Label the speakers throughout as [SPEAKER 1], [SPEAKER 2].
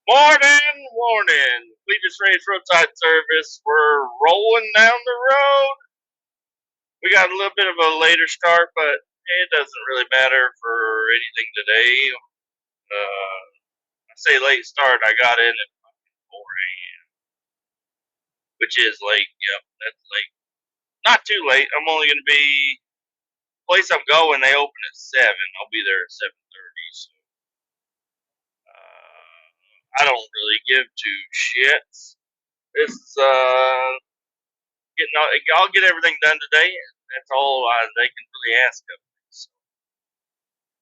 [SPEAKER 1] Morning. Kletus Roadside service. We're rolling down the road. We got a little bit of a later start, but it doesn't really matter for anything today. I say late start. I got in at 4 a.m., which is late. Yep, that's late. Not too late. I'm only going to be place I'm going. They open at 7. I'll be there at 7:30. So I don't really give two shits. It's getting all, I'll get everything done today. That's all they can really ask of me. So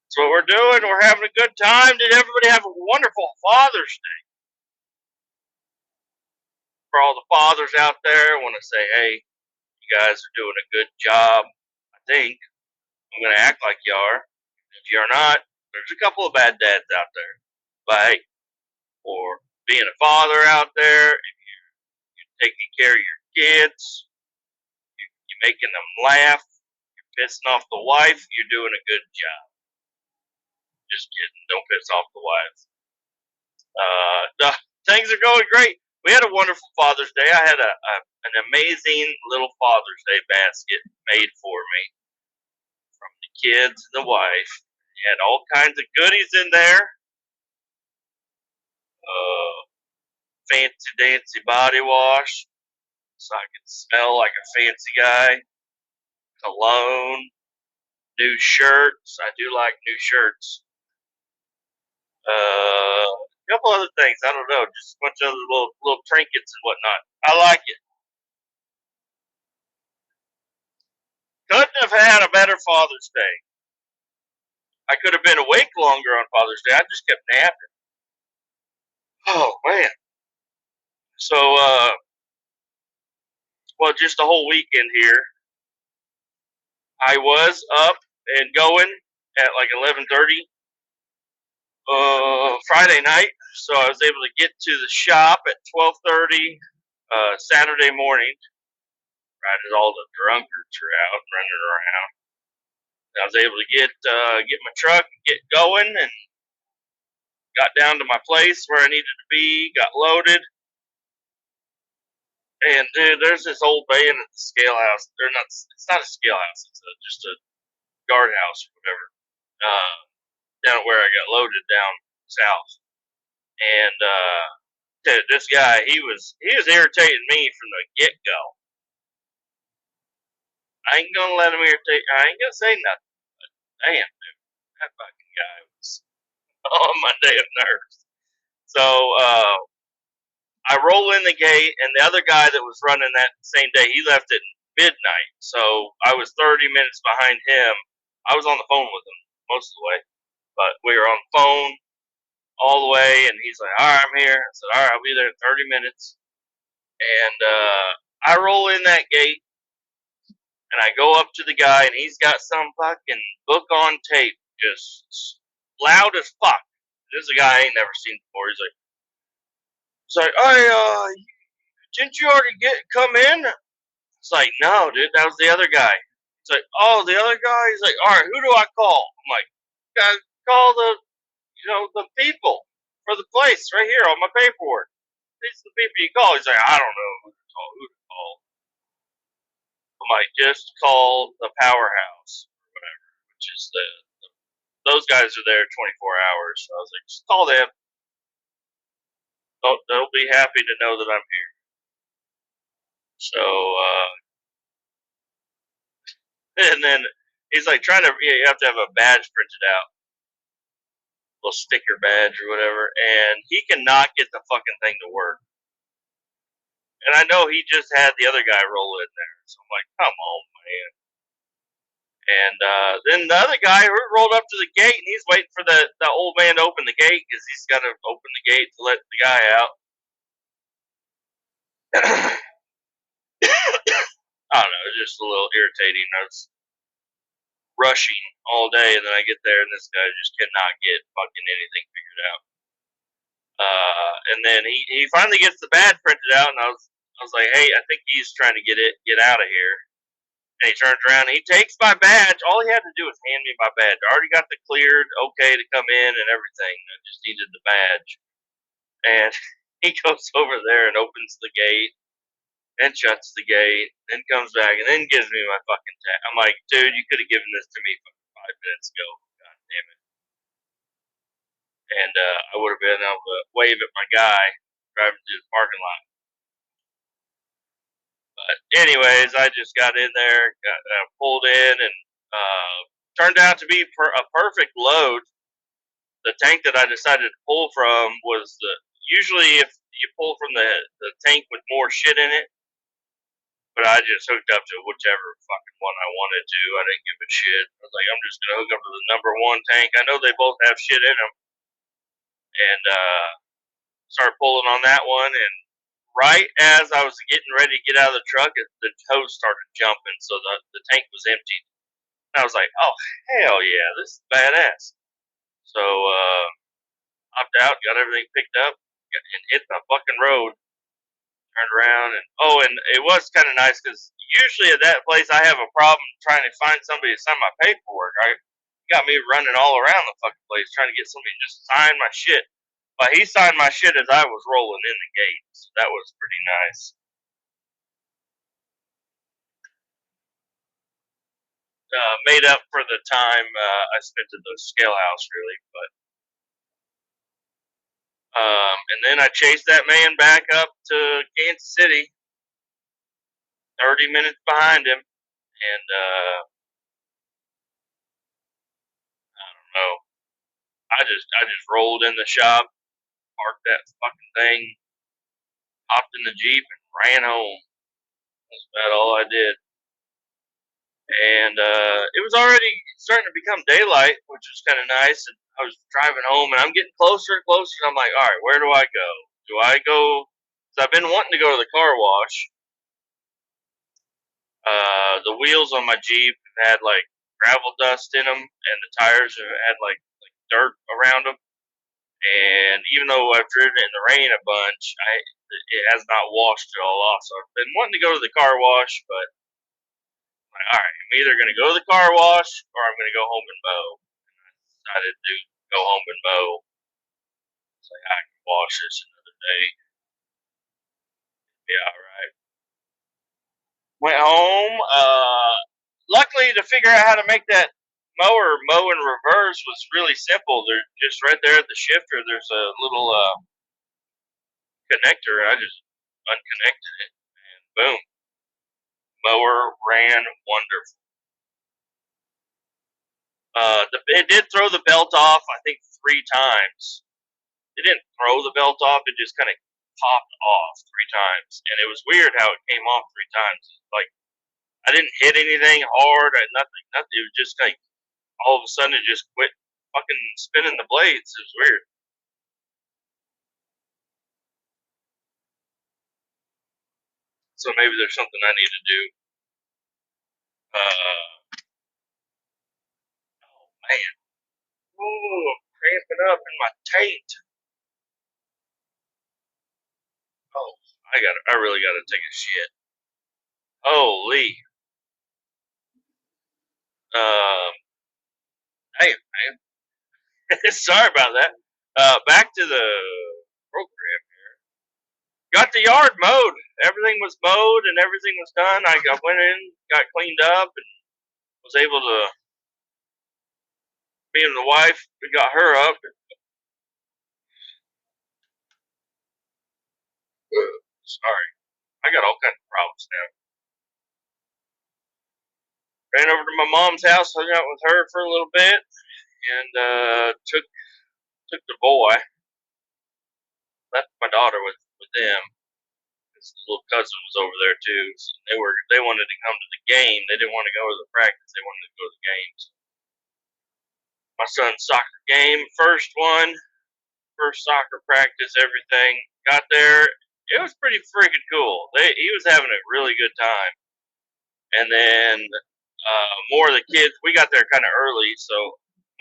[SPEAKER 1] that's what we're doing. We're having a good time. Did everybody have a wonderful Father's Day? For all the fathers out there, I want to say, hey, you guys are doing a good job. I think I'm going to act like you are. If you're not, there's a couple of bad dads out there. But hey, for being a father out there, if you're taking care of your kids, you're making them laugh, you're pissing off the wife, you're doing a good job. Just kidding. Don't piss off the wife. Things are going great. We had a wonderful Father's Day. I had an amazing little Father's Day basket made for me from the kids and the wife. It had all kinds of goodies in there. Fancy dancy body wash, so I could smell like a fancy guy. Cologne, new shirts. I do like new shirts. A couple other things. I don't know. Just a bunch of other little trinkets and whatnot. I like it. Couldn't have had a better Father's Day. I could have been awake longer on Father's Day. I just kept napping. Oh man. So well, just the whole weekend here. I was up and going at like 11:30 Friday night, so I was able to get to the shop at 12:30 Saturday morning. Right as all the drunkards are out running around, I was able to get my truck, get going, and got down to my place where I needed to be. Got loaded, and dude, there's this old man at the scale house. They're not. It's not a scale house. It's just a guardhouse or whatever. Uh, Down where I got loaded down south, and dude, this guy he was irritating me from the get go. I ain't gonna let him irritate. I ain't gonna say nothing. But damn, dude, that fucking guy was on my damn nerves. So I roll in the gate, and the other guy that was running that same day, he left at midnight. So I was 30 minutes behind him. I was on the phone with him most of the way, but we were on the phone all the way, and he's like, "All right, I'm here." I said, "All right, I'll be there in 30 minutes." And I roll in that gate, and I go up to the guy, and he's got some fucking book on tape, just loud as fuck. This is a guy I ain't never seen before. He's like, "Hey, didn't you already come in?" It's like, "No, dude, that was the other guy." It's like, "Oh, the other guy." He's like, "All right, who do I call?" I'm like, "Guys, call the people for the place right here on my paperwork. These are the people you call." He's like, "I don't know who to call. I might just call the powerhouse or whatever, which is those guys are there 24 hours." So I was like, "Just call them. They'll be happy to know that I'm here." So and then he's like trying to, you have to have a badge printed out, little sticker badge or whatever, and he cannot get the fucking thing to work. And I know he just had the other guy roll in there, so I'm like, "Come on, man." And then the other guy rolled up to the gate, and he's waiting for the old man to open the gate because he's got to open the gate to let the guy out. I don't know, it's just a little irritating. I was rushing all day, and then I get there, and this guy just cannot get fucking anything figured out. And then he finally gets the badge printed out, and I was like, "Hey, I think he's trying to get out of here." And he turns around and he takes my badge. All he had to do was hand me my badge. I already got the cleared okay to come in and everything. I just needed the badge. And he goes over there and opens the gate and shuts the gate, then comes back and then gives me my fucking tag. I'm like, dude, you could have given this to me fucking 5 minutes ago. God damn it. And I would have been able to wave at my guy driving through the parking lot. But anyways, I just got in there, got pulled in, and turned out to be a perfect load. The tank that I decided to pull from was usually if you pull from the tank with more shit in it, but I just hooked up to whichever fucking one I wanted to. I didn't give a shit. I was like, I'm just gonna hook up to the number one tank. I know they both have shit in them, and start pulling on that one. And right as I was getting ready to get out of the truck, the hose started jumping, so the tank was empty. And I was like, oh hell yeah, this is badass. So hopped out, got everything picked up, and hit the fucking road. Turned around and it was kind of nice because usually at that place I have a problem trying to find somebody to sign my paperwork. I got me running all around the fucking place trying to get somebody to just sign my shit. But he signed my shit as I was rolling in the gate, so that was pretty nice. Made up for the time I spent at the scale house, really. But and then I chased that man back up to Kansas City, 30 minutes behind him, and I don't know. I just rolled in the shop, parked that fucking thing, hopped in the Jeep, and ran home. That's about all I did. And it was already starting to become daylight, which was kind of nice. And I was driving home, and I'm getting closer and closer. And I'm like, all right, where do I go? Do I go? Because I've been wanting to go to the car wash. The wheels on my Jeep have had like gravel dust in them, and the tires have had like dirt around them. And even though I've driven it in the rain a bunch, it has not washed it all off. So I've been wanting to go to the car wash, but I'm like, all right, I'm either going to go to the car wash or I'm going to go home and mow. And I decided to go home and mow. It's like I can wash this another day. Be all right. Went home. Luckily, to figure out how to make that mower mow in reverse was really simple. They're just right there at the shifter. There's a little connector. I just unconnected it, and boom, mower ran wonderful. It did throw the belt off, I think, 3 times. It didn't throw the belt off; it just kind of popped off 3 times, and it was weird how it came off 3 times. Like I didn't hit anything hard, nothing. It was just like all of a sudden it just quit fucking spinning the blades. It was weird. So maybe there's something I need to do. Oh man, ooh, I'm cramping up in my taint. Oh, I really gotta take a shit. Holy. Um, hey man, sorry about that. Back to the program here. Got the yard mowed. Everything was mowed and everything was done. I went in, got cleaned up, and was able to. Me and the wife, we got her up. Sorry, I got all kinds of problems now. Ran over to my mom's house, hung out with her for a little bit, and took the boy. Left my daughter with them. His little cousin was over there too. So they wanted to come to the game. They didn't want to go to the practice. They wanted to go to the games. My son's soccer game, first soccer practice, everything. Got there. It was pretty freaking cool. He was having a really good time. And then more of the kids, we got there kind of early, so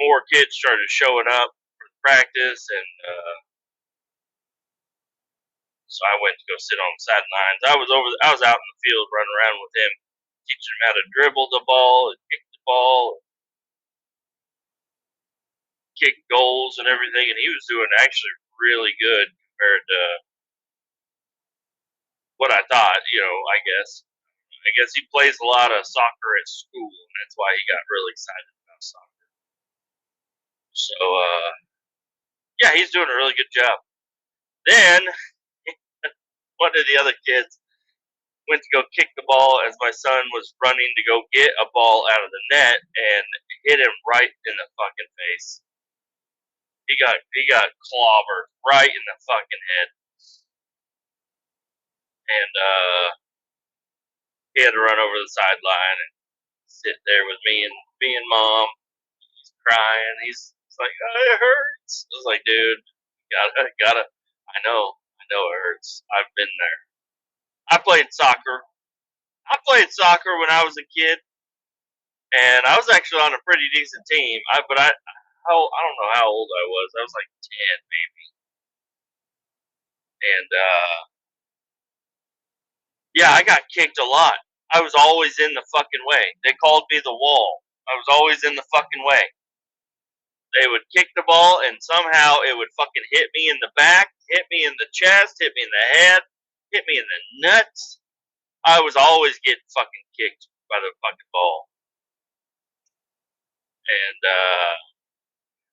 [SPEAKER 1] more kids started showing up for the practice, and so I went to go sit on the sidelines. I was out in the field running around with him, teaching him how to dribble the ball and kick the ball, kick goals and everything, and he was doing actually really good compared to what I thought. I guess he plays a lot of soccer at school, and that's why he got really excited about soccer. So, yeah, he's doing a really good job. Then one of the other kids went to go kick the ball as my son was running to go get a ball out of the net and hit him right in the fucking face. He got clobbered right in the fucking head, and he had to run over the sideline and sit there with me and mom. He's crying. He's like, oh, it hurts. I was like, dude, gotta. I know it hurts. I've been there. I played soccer. I played soccer when I was a kid, and I was actually on a pretty decent team. I don't know how old I was. I was like 10 maybe, and yeah, I got kicked a lot. I was always in the fucking way. They called me the wall. I was always in the fucking way. They would kick the ball, and somehow it would fucking hit me in the back, hit me in the chest, hit me in the head, hit me in the nuts. I was always getting fucking kicked by the fucking ball. And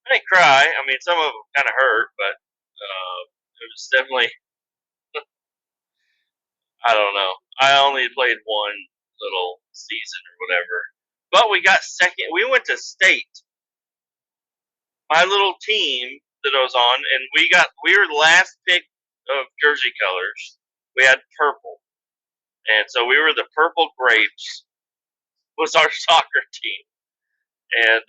[SPEAKER 1] I didn't cry. I mean, some of them kind of hurt, but it was definitely, I don't know. I only played one little season or whatever. But we got second. We went to state. My little team that I was on, and we were the last pick of jersey colors. We had purple, and so we were the Purple Grapes. Was our soccer team, and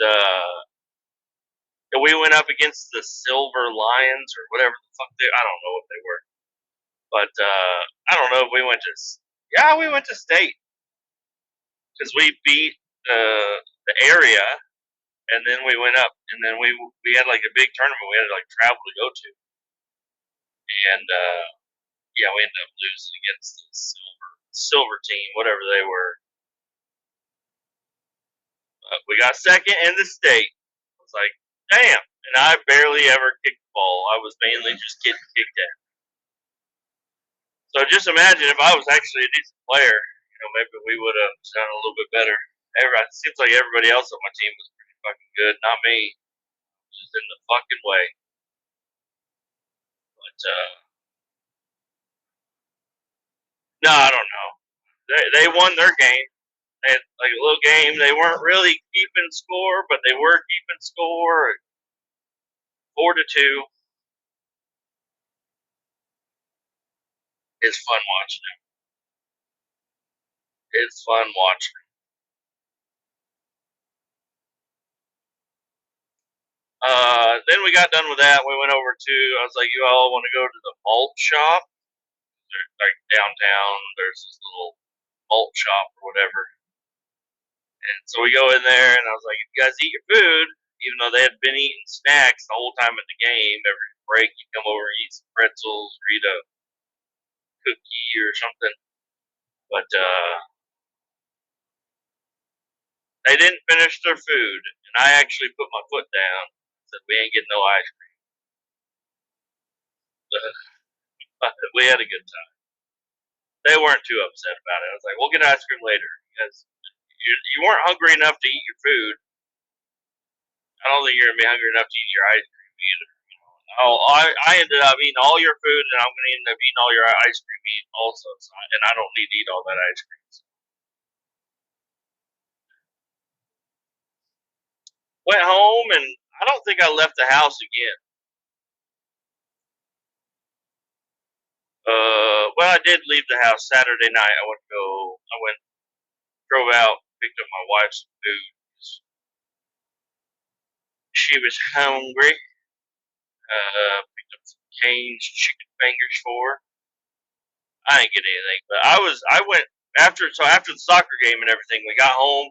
[SPEAKER 1] we went up against the Silver Lions or whatever the fuck I don't know what they were, but I don't know if we went to. Yeah, we went to state because we beat the area, and then we went up, and then we had like a big tournament we had to like travel to go to, and yeah, we ended up losing against the silver team, whatever they were. We got second in the state. I was like, damn, and I barely ever kicked the ball. I was mainly just getting kicked at. So just imagine if I was actually a decent player, maybe we would have done a little bit better. It seems like everybody else on my team was pretty fucking good, not me. Just in the fucking way. But no, I don't know. They won their game. They had like a little game. They weren't really keeping score, but they were keeping score. 4-2. It's fun watching them. It's fun watching them. Then we got done with that. We went over to. I was like, "You all want to go to the malt shop? Like downtown. There's this little malt shop or whatever." And so we go in there, and I was like, "You guys eat your food," even though they had been eating snacks the whole time at the game. Every break, you come over and eat some pretzels, or eat a cookie or something. But they didn't finish their food, and I actually put my foot down and said, "We ain't getting no ice cream." But we had a good time. They weren't too upset about it. I was like, "We'll get ice cream later because you weren't hungry enough to eat your food. I don't think you're gonna be hungry enough to eat your ice cream either." Oh, I ended up eating all your food, and I'm gonna end up eating all your ice cream also. So, and I don't need to eat all that ice cream. So. Went home, and I don't think I left the house again. Well, I did leave the house Saturday night. Drove out, picked up my wife some food. She was hungry. Picked up some Cane's chicken fingers for her. I didn't get anything, but I went after the soccer game and everything. We got home.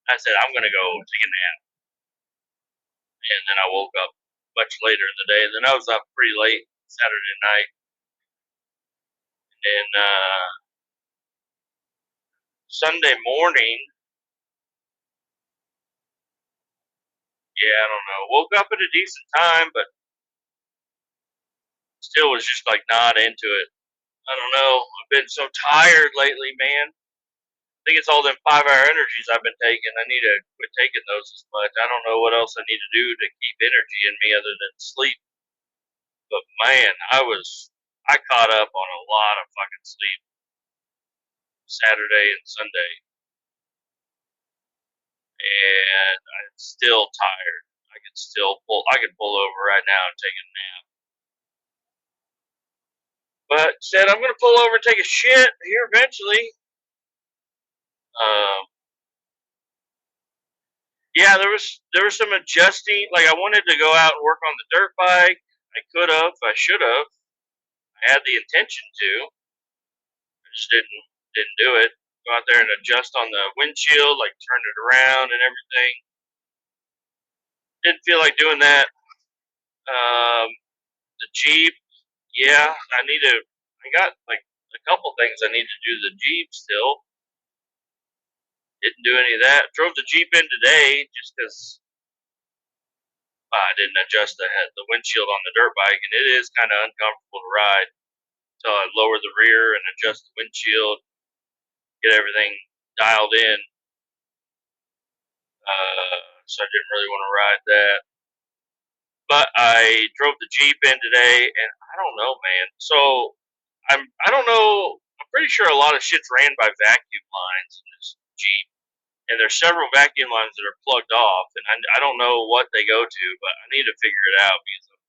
[SPEAKER 1] I said I'm gonna go take a nap, and then I woke up much later in the day. And then I was up pretty late Saturday night, and Sunday morning. Yeah, I don't know. Woke up at a decent time, but Still was just like not into it. I don't know. I've been so tired lately, man. I think it's all them 5-hour energies I've been taking. I need to quit taking those as much. I don't know what else I need to do to keep energy in me other than sleep. But man, I caught up on a lot of fucking sleep Saturday and Sunday, and I'm still tired. I could pull over right now and take a nap. But said I'm gonna pull over and take a shit here eventually. Um, yeah, there was some adjusting. Like I wanted to go out and work on the dirt bike. I could have. I should have. I had the intention to. I just didn't do it. Go out there and adjust on the windshield, like turn it around and everything. Didn't feel like doing that. The Jeep, yeah, I got like a couple things I need to do to the Jeep still. Didn't do any of that. Drove the Jeep in today just because I didn't adjust the windshield on the dirt bike, and it is kind of uncomfortable to ride. So I lower the rear and adjust the windshield, get everything dialed in. So I didn't really want to ride that. But I drove the Jeep in today, and I don't know, man. So I don't know. I'm pretty sure a lot of shit's ran by vacuum lines in this Jeep, and there's several vacuum lines that are plugged off, and I don't know what they go to, but I need to figure it out because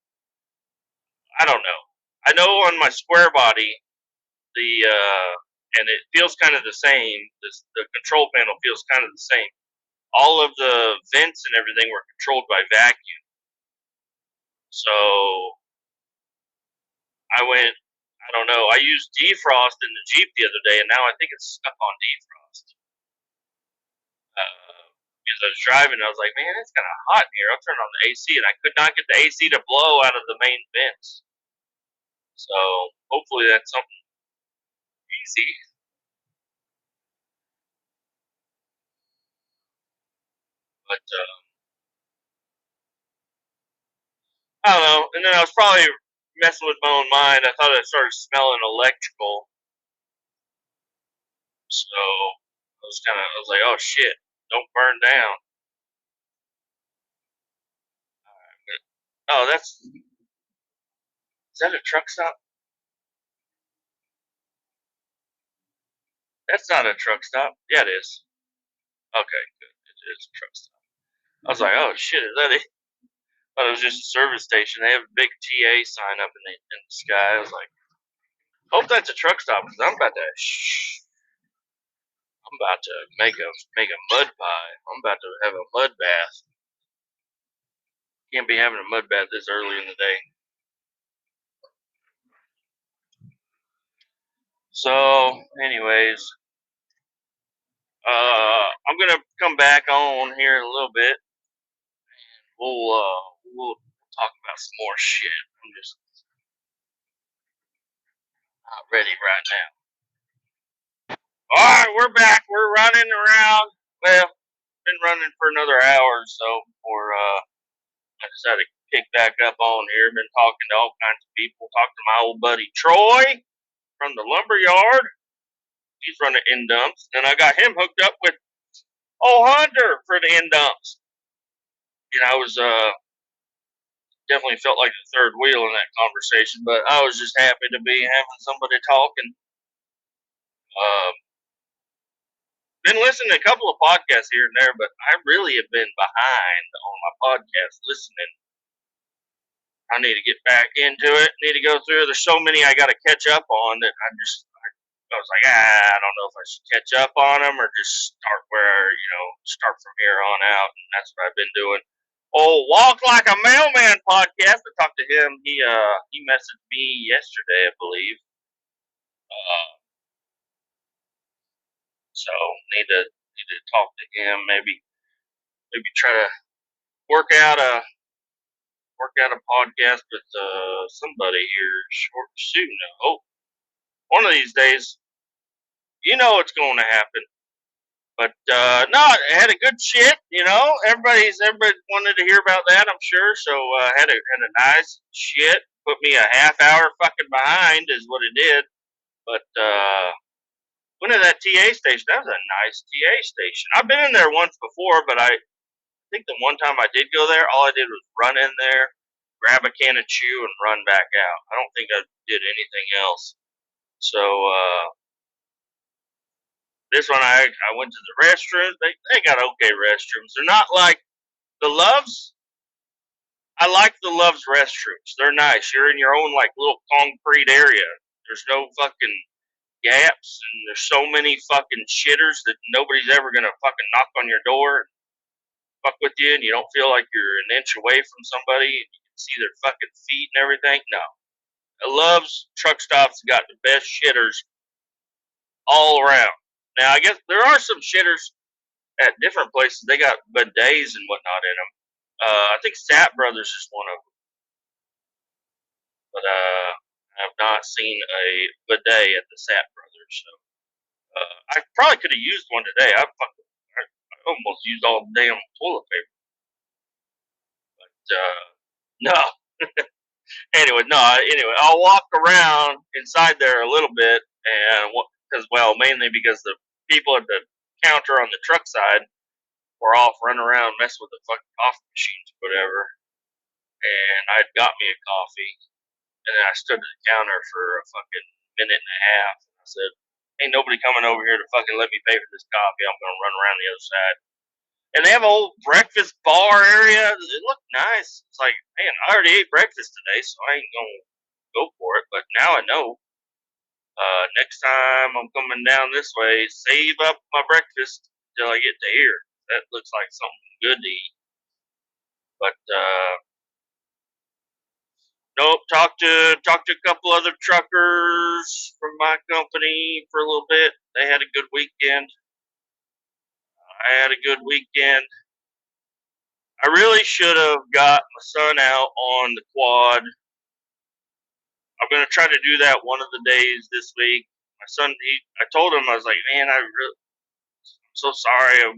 [SPEAKER 1] I don't know. I know on my square body, and it feels kind of the same. The control panel feels kind of the same. All of the vents and everything were controlled by vacuum. So I don't know. I used defrost in the Jeep the other day, and now I think it's stuck on defrost. Because I was driving, I was like, man, it's kind of hot in here. I'll turn on the AC, and I could not get the AC to blow out of the main vents. So hopefully that's something easy. But I don't know. And then I was probably messing with my own mind. I thought I started smelling electrical. So I was like, oh shit, don't burn down. Oh, is that a truck stop? That's not a truck stop. Yeah, it is. Okay, good. It is a truck stop. I was like, oh shit, is that it? I thought it was just a service station. They have a big TA sign up in the sky. I was like, hope that's a truck stop because I'm about to make a mud pie. I'm about to have a mud bath. Can't be having a mud bath this early in the day. So, anyways, I'm gonna come back on here in a little bit. We'll talk about some more shit. I'm just not ready right now. All right, we're back. We're running around. Well, been running for another hour or so before I decided to kick back up on here. Been talking to all kinds of people. Talked to my old buddy Troy from the lumber yard. He's running end dumps. And I got him hooked up with old Hunter for the end dumps. I was definitely felt like the third wheel in that conversation, but I was just happy to be having somebody talking. Been listening to a couple of podcasts here and there, but I really have been behind on my podcast listening. I need to get back into it. Need to go through. There's so many I got to catch up on that I was like, I don't know if I should catch up on them or just start from here on out. And that's what I've been doing. Oh, Walk Like a Mailman podcast. I talked to him. He messaged me yesterday, I believe. So need to talk to him. Maybe try to work out a podcast with somebody here short soon. I hope one of these days. It's going to happen. But no, I had a good shit. Everybody wanted to hear about that, I'm sure. So had a nice shit. put me a half hour fucking behind is what it did. But went to that TA station. That was a nice TA station. I've been in there once before, but I think the one time I did go there, all I did was run in there, grab a can of chew, and run back out. I don't think I did anything else. So this one, I went to the restrooms. They got okay restrooms. They're not like the Loves. I like the Loves restrooms. They're nice. You're in your own like little concrete area. There's no fucking gaps, and there's so many fucking shitters that nobody's ever gonna fucking knock on your door and fuck with you, and you don't feel like you're an inch away from somebody and you can see their fucking feet and everything. No. Love's truck stops got the best shitters all around. Now, I guess there are some shitters at different places. They got bidets and whatnot in them. I think Sap Brothers is one of them. But I have not seen a bidet at the Sap Brothers. So I probably could have used one today. I almost used all the damn toilet paper. But no. Anyway, I'll walk around inside there a little bit, and mainly because the people at the counter on the truck side were off running around messing with the fucking coffee machines or whatever. And I'd got me a coffee, and then I stood at the counter for a fucking minute and a half. And I said, "Ain't nobody coming over here to fucking let me pay for this coffee. I'm gonna run around the other side." And they have a whole breakfast bar area. It looked nice. It's like, man, I already ate breakfast today, so I ain't gonna go for it. But now I know. Next time I'm coming down this way, save up my breakfast till I get to here. That looks like something good to eat. But nope. Talked to a couple other truckers from my company for a little bit. They had a good weekend. I had a good weekend. I really should have got my son out on the quad. I'm going to try to do that one of the days this week. My son, I told him, I was like, man, I'm so sorry. I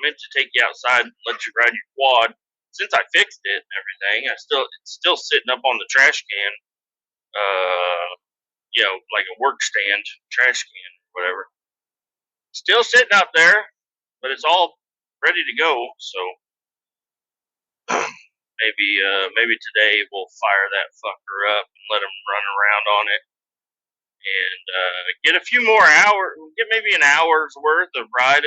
[SPEAKER 1] meant to take you outside and let you ride your quad. Since I fixed it and everything, it's still sitting up on the trash can, like a work stand, trash can, whatever. Still sitting out there, but it's all ready to go. So maybe today we'll fire that fucker up and let him run around on it, and get a few more hours, get maybe an hour's worth of ride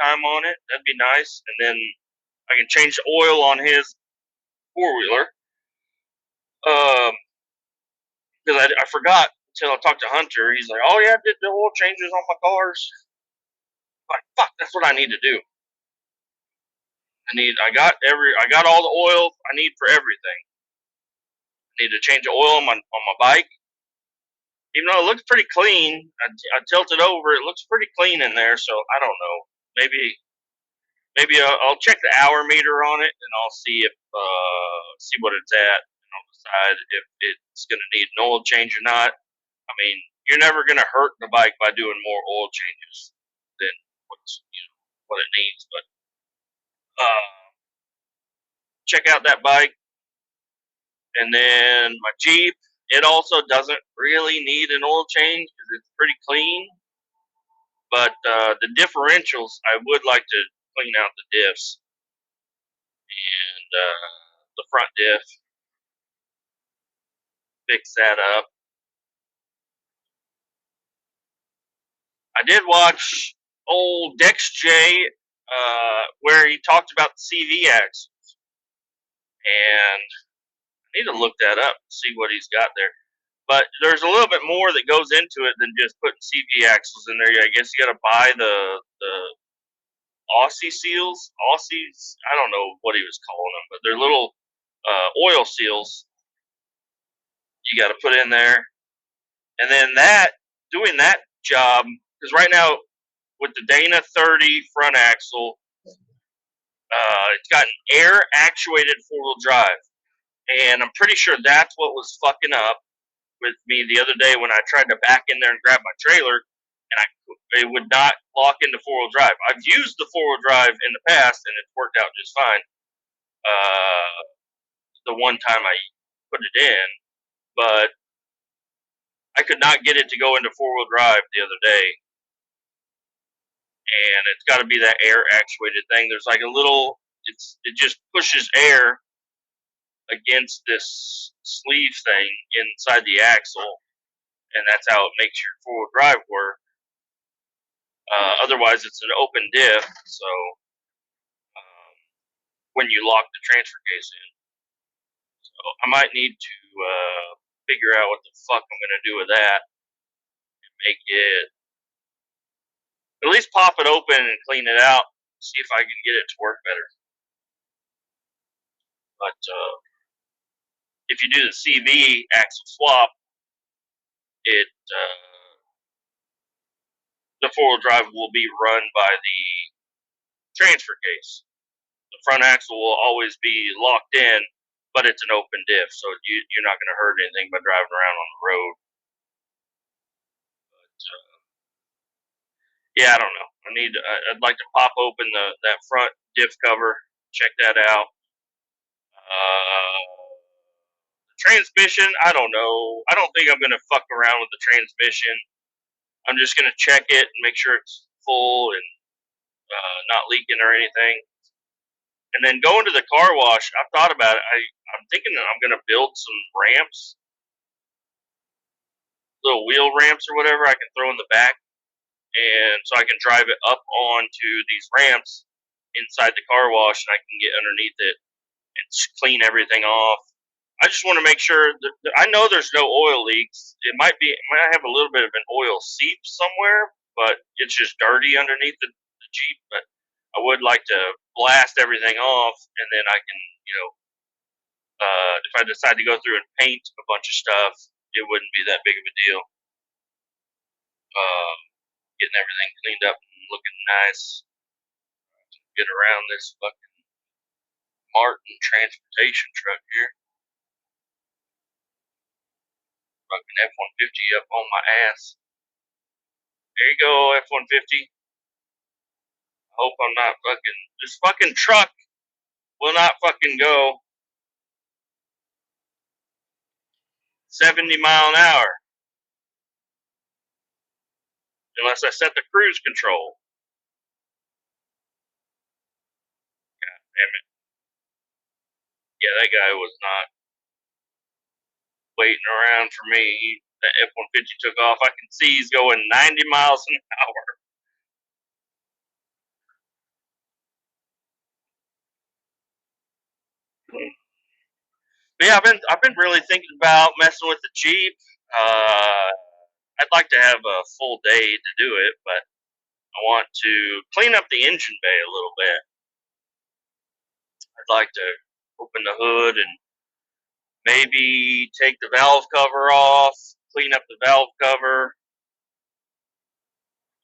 [SPEAKER 1] time on it. That'd be nice, and then I can change the oil on his 4-wheeler. Because I forgot until I talked to Hunter. He's like, "Oh yeah, I did the oil changes on my cars." I'm like, fuck, that's what I need to do. I got all the oil I need for everything. I need to change the oil on my bike. Even though it looks pretty clean, I tilted over. It looks pretty clean in there, so I don't know. Maybe I'll check the hour meter on it, and I'll see what it's at, and I'll decide if it's going to need an oil change or not. I mean, you're never going to hurt the bike by doing more oil changes than what it needs. But check out that bike, and then my Jeep. It also doesn't really need an oil change because it's pretty clean. But the differentials, I would like to clean out the diffs and the front diff, fix that up. I did watch old Dex J where he talked about the CV axles, and I need to look that up and see what he's got there. But there's a little bit more that goes into it than just putting CV axles in there. I guess you got to buy the Aussie seals. Aussies, I don't know what he was calling them, but they're little oil seals you got to put in there. And then doing that job, because right now with the Dana 30 front axle, it's got an air actuated 4-wheel drive. And I'm pretty sure that's what was fucking up with me the other day when I tried to back in there and grab my trailer, and it would not lock into 4-wheel drive. I've used the 4-wheel drive in the past, and it's worked out just fine. The one time I put it in, but I could not get it to go into four-wheel drive the other day, and it's got to be that air actuated thing. There's like a little, it just pushes air against this sleeve thing inside the axle, and that's how it makes your four-wheel drive work. Otherwise, it's an open diff, so when you lock the transfer case in. So I might need to figure out what the fuck I'm going to do with that and make it, at least pop it open and clean it out, see if I can get it to work better. But if you do the CV axle swap, it the four-wheel drive will be run by the transfer case. The front axle will always be locked in, but it's an open diff, so you're not going to hurt anything by driving around on the road. But yeah, I don't know. I'd like to pop open that front diff cover, check that out. The transmission, I don't know. I don't think I'm going to fuck around with the transmission. I'm just going to check it and make sure it's full and not leaking or anything. And then going to the car wash, I've thought about it. I'm thinking that I'm going to build some ramps, little wheel ramps or whatever I can throw in the back, and so I can drive it up onto these ramps inside the car wash, and I can get underneath it and clean everything off. I just want to make sure that I know there's no oil leaks. It might have a little bit of an oil seep somewhere, but it's just dirty underneath the Jeep. But I would like to blast everything off, and then I can, if I decide to go through and paint a bunch of stuff, it wouldn't be that big of a deal. Getting everything cleaned up and looking nice. Get around this fucking Martin transportation truck here. Fucking F-150 up on my ass. There you go, F-150. I hope I'm not fucking. This fucking truck will not fucking go 70 mile an hour unless I set the cruise control. God damn it. Yeah, that guy was not waiting around for me. That F-150 took off. I can see he's going 90 miles an hour. But yeah, I've been really thinking about messing with the Jeep. I'd like to have a full day to do it, but I want to clean up the engine bay a little bit. I'd like to open the hood and maybe take the valve cover off, clean up the valve cover.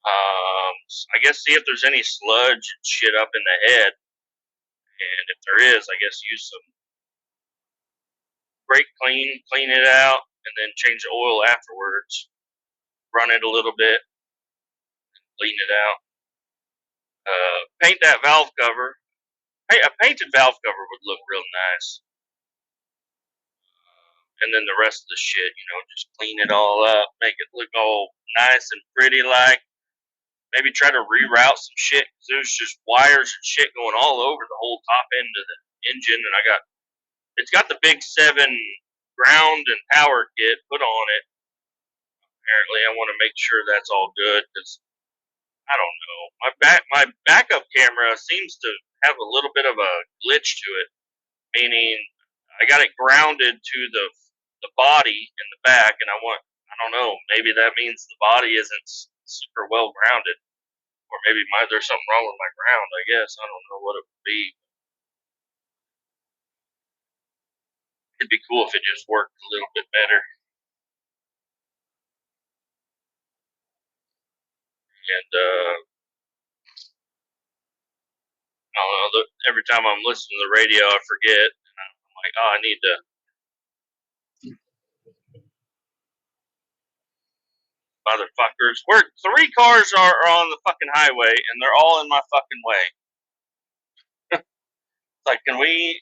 [SPEAKER 1] I guess see if there's any sludge and shit up in the head, and if there is, I guess use some brake clean it out, and then change the oil afterwards. Run it a little bit, and clean it out. Paint that valve cover. Hey, a painted valve cover would look real nice. And then the rest of the shit, just clean it all up, make it look all nice and pretty like. Maybe try to reroute some shit, because there's just wires and shit going all over the whole top end of the engine, and it's got the big 7 ground and power kit put on it. Apparently, I want to make sure that's all good, because I don't know. My backup camera seems to have a little bit of a glitch to it, meaning I got it grounded to the body in the back, and I don't know, maybe that means the body isn't super well grounded, or maybe there's something wrong with my ground. I guess I don't know what it would be. It'd be cool if it just worked a little bit better. And I don't know. Every time I'm listening to the radio, I forget. And I'm like, oh, I need to. Motherfuckers. 3 cars are on the fucking highway, and they're all in my fucking way. It's like, can we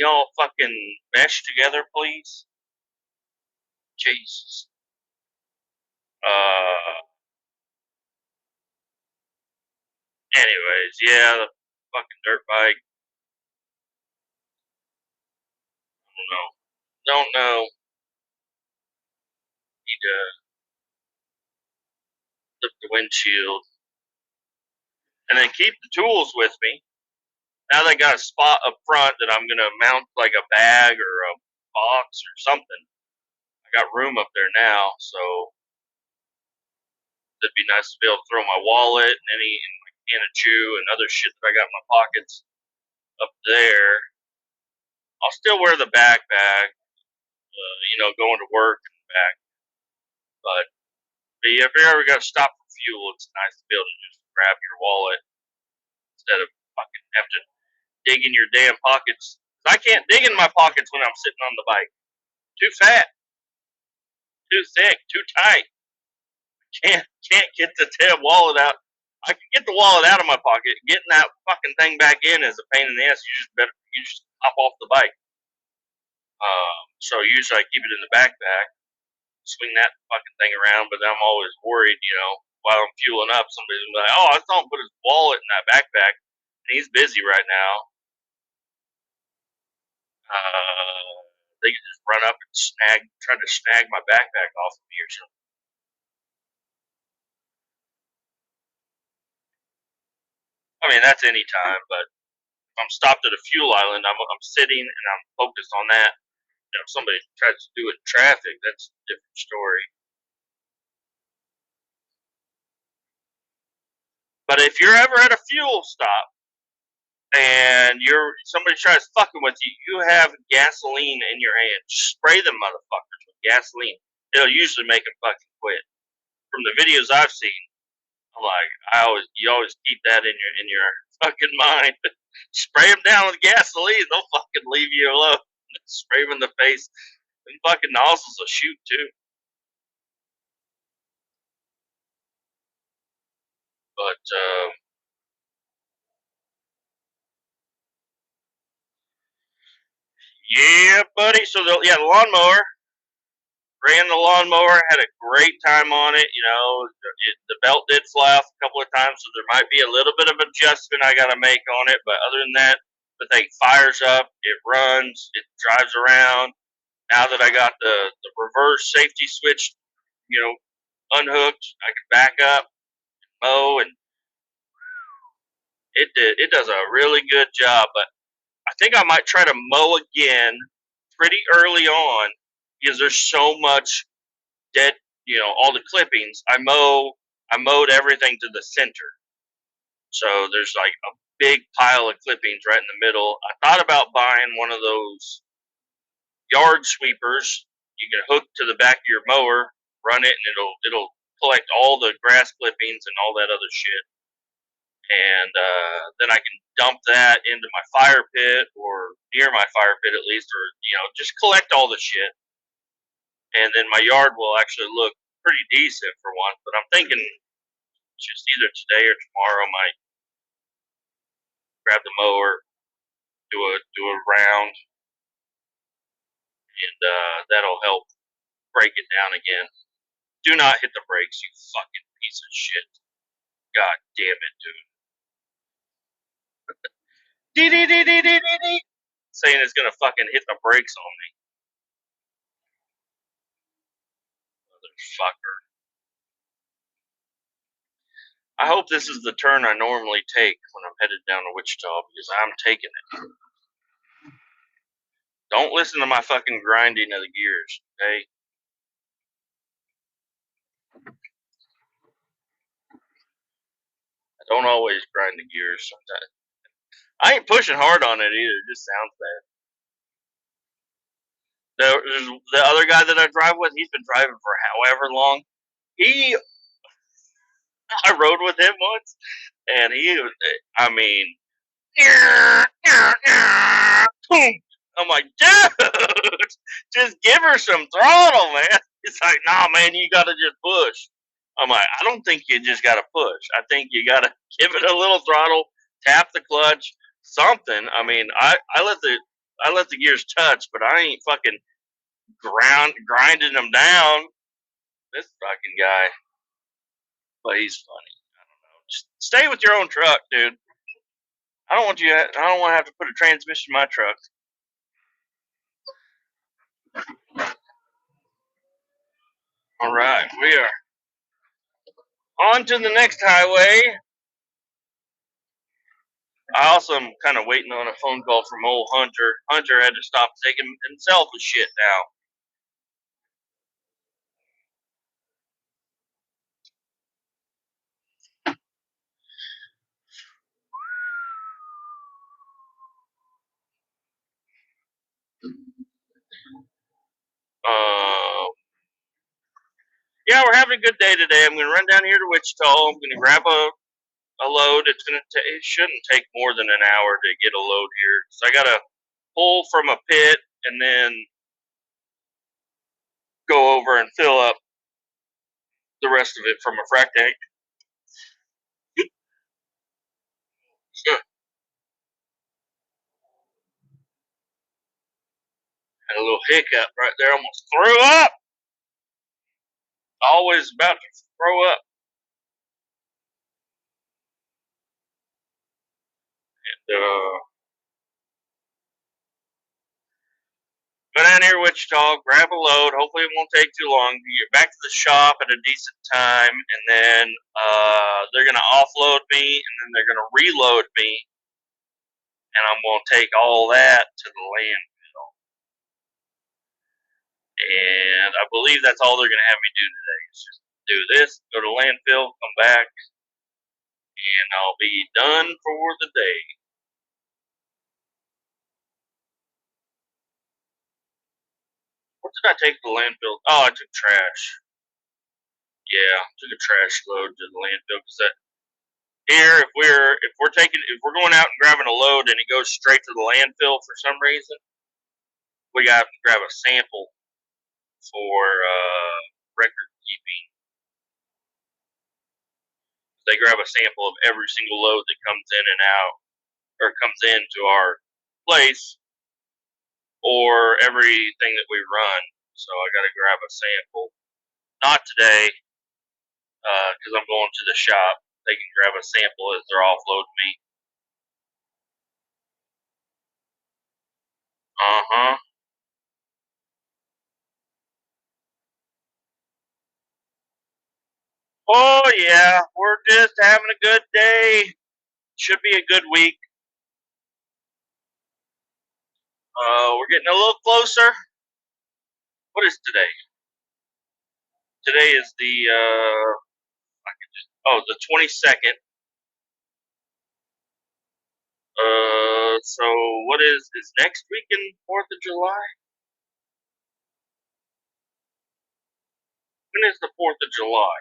[SPEAKER 1] all fucking mesh together, please? Jesus. Anyways, yeah, the fucking dirt bike. Don't know. Need to flip the windshield. And then keep the tools with me. Now that I got a spot up front that I'm going to mount like a bag or a box or something. I got room up there now, so it'd be nice to be able to throw my wallet and any my can of chew and other shit that I got in my pockets up there. I'll still wear the backpack, going to work and back. But yeah, if you ever got to stop for fuel, it's nice to be able to just grab your wallet instead of fucking have to dig in your damn pockets. I can't dig in my pockets when I'm sitting on the bike. Too fat, too thick, too tight. Can't get the damn wallet out. I can get the wallet out of my pocket. Getting that fucking thing back in is a pain in the ass. You just hop off the bike. So usually I keep it in the backpack, swing that fucking thing around. But I'm always worried, while I'm fueling up, somebody's gonna be like, "Oh, I saw him put his wallet in that backpack, and he's busy right now." They can just run up and try to snag my backpack off of me or something. I mean, that's any time, but if I'm stopped at a fuel island, I'm sitting and I'm focused on that. If somebody tries to do it in traffic, that's a different story. But if you're ever at a fuel stop and somebody tries fucking with you, you have gasoline in your hand. Spray them motherfuckers with gasoline. It'll usually make them fucking quit. From the videos I've seen, I'm like, you always keep that in your fucking mind. Spray them down with gasoline, they'll fucking leave you alone. Spray them in the face, and fucking nozzles will shoot too. But yeah, buddy. So the lawnmower. Ran the lawnmower, had a great time on it. The belt did fly off a couple of times, so there might be a little bit of adjustment I got to make on it. But other than that, the thing fires up, it runs, it drives around. Now that I got the reverse safety switch, unhooked, I can back up, mow, and it does a really good job. But I think I might try to mow again pretty early on because there's so much dead, all the clippings. I mowed everything to the center. So there's like a big pile of clippings right in the middle. I thought about buying one of those yard sweepers. You can hook to the back of your mower, run it, and it'll collect all the grass clippings and all that other shit. And then I can dump that into my fire pit or near my fire pit at least, or just collect all the shit. And then my yard will actually look pretty decent for once. But I'm thinking just either today or tomorrow I might grab the mower, do a round, and that'll help break it down again. Do not hit the brakes, you fucking piece of shit. God damn it, dude. Saying it's gonna fucking hit the brakes on me. Motherfucker. I hope this is the turn I normally take when I'm headed down to Wichita because I'm taking it. Don't listen to my fucking grinding of the gears, okay? I don't always grind the gears sometimes. I ain't pushing hard on it either. It just sounds bad. The other guy that I drive with, he's been driving for however long. I rode with him once, and I mean, I'm like, dude, just give her some throttle, man. It's like, nah, man, you gotta just push. I'm like, I don't think you just gotta push. I think you gotta give it a little throttle, tap the clutch, something. I mean, I let the gears touch, but I ain't fucking grinding them down. This fucking guy, but he's funny. I don't know. Just stay with your own truck, dude. I don't want to have to put a transmission in my truck. All right, we are on to the next highway. I also am kind of waiting on a phone call from old Hunter. Hunter had to stop taking himself a shit now. Yeah, we're having a good day today. I'm going to run down here to Wichita. I'm going to grab a load. It shouldn't take more than an hour to get a load here. So I got to pull from a pit and then go over and fill up the rest of it from a frac tank. Had a little hiccup right there. Almost threw up. Always about to throw up. And go down here, Wichita, grab a load. Hopefully, it won't take too long. Get back to the shop at a decent time, and then they're going to offload me, and then they're going to reload me, and I'm going to take all that to the landfill. And I believe that's all they're going to have me do today. Is just do this, go to landfill, come back, and I'll be done for the day. What did I take to the landfill? Oh, I took trash. Yeah, took a trash load to the landfill because here, if we're going out and grabbing a load and it goes straight to the landfill for some reason, we got to grab a sample for record keeping. They grab a sample of every single load that comes in and out, or comes into our place, or everything that we run. So I got to grab a sample. Not today, because I'm going to the shop. They can grab a sample as they're offloading me. Uh-huh. Oh, yeah. We're just having a good day. Should be a good week. We're getting a little closer. What is today? Today is the 22nd. So what is next weekend 4th of July? When is the 4th of July?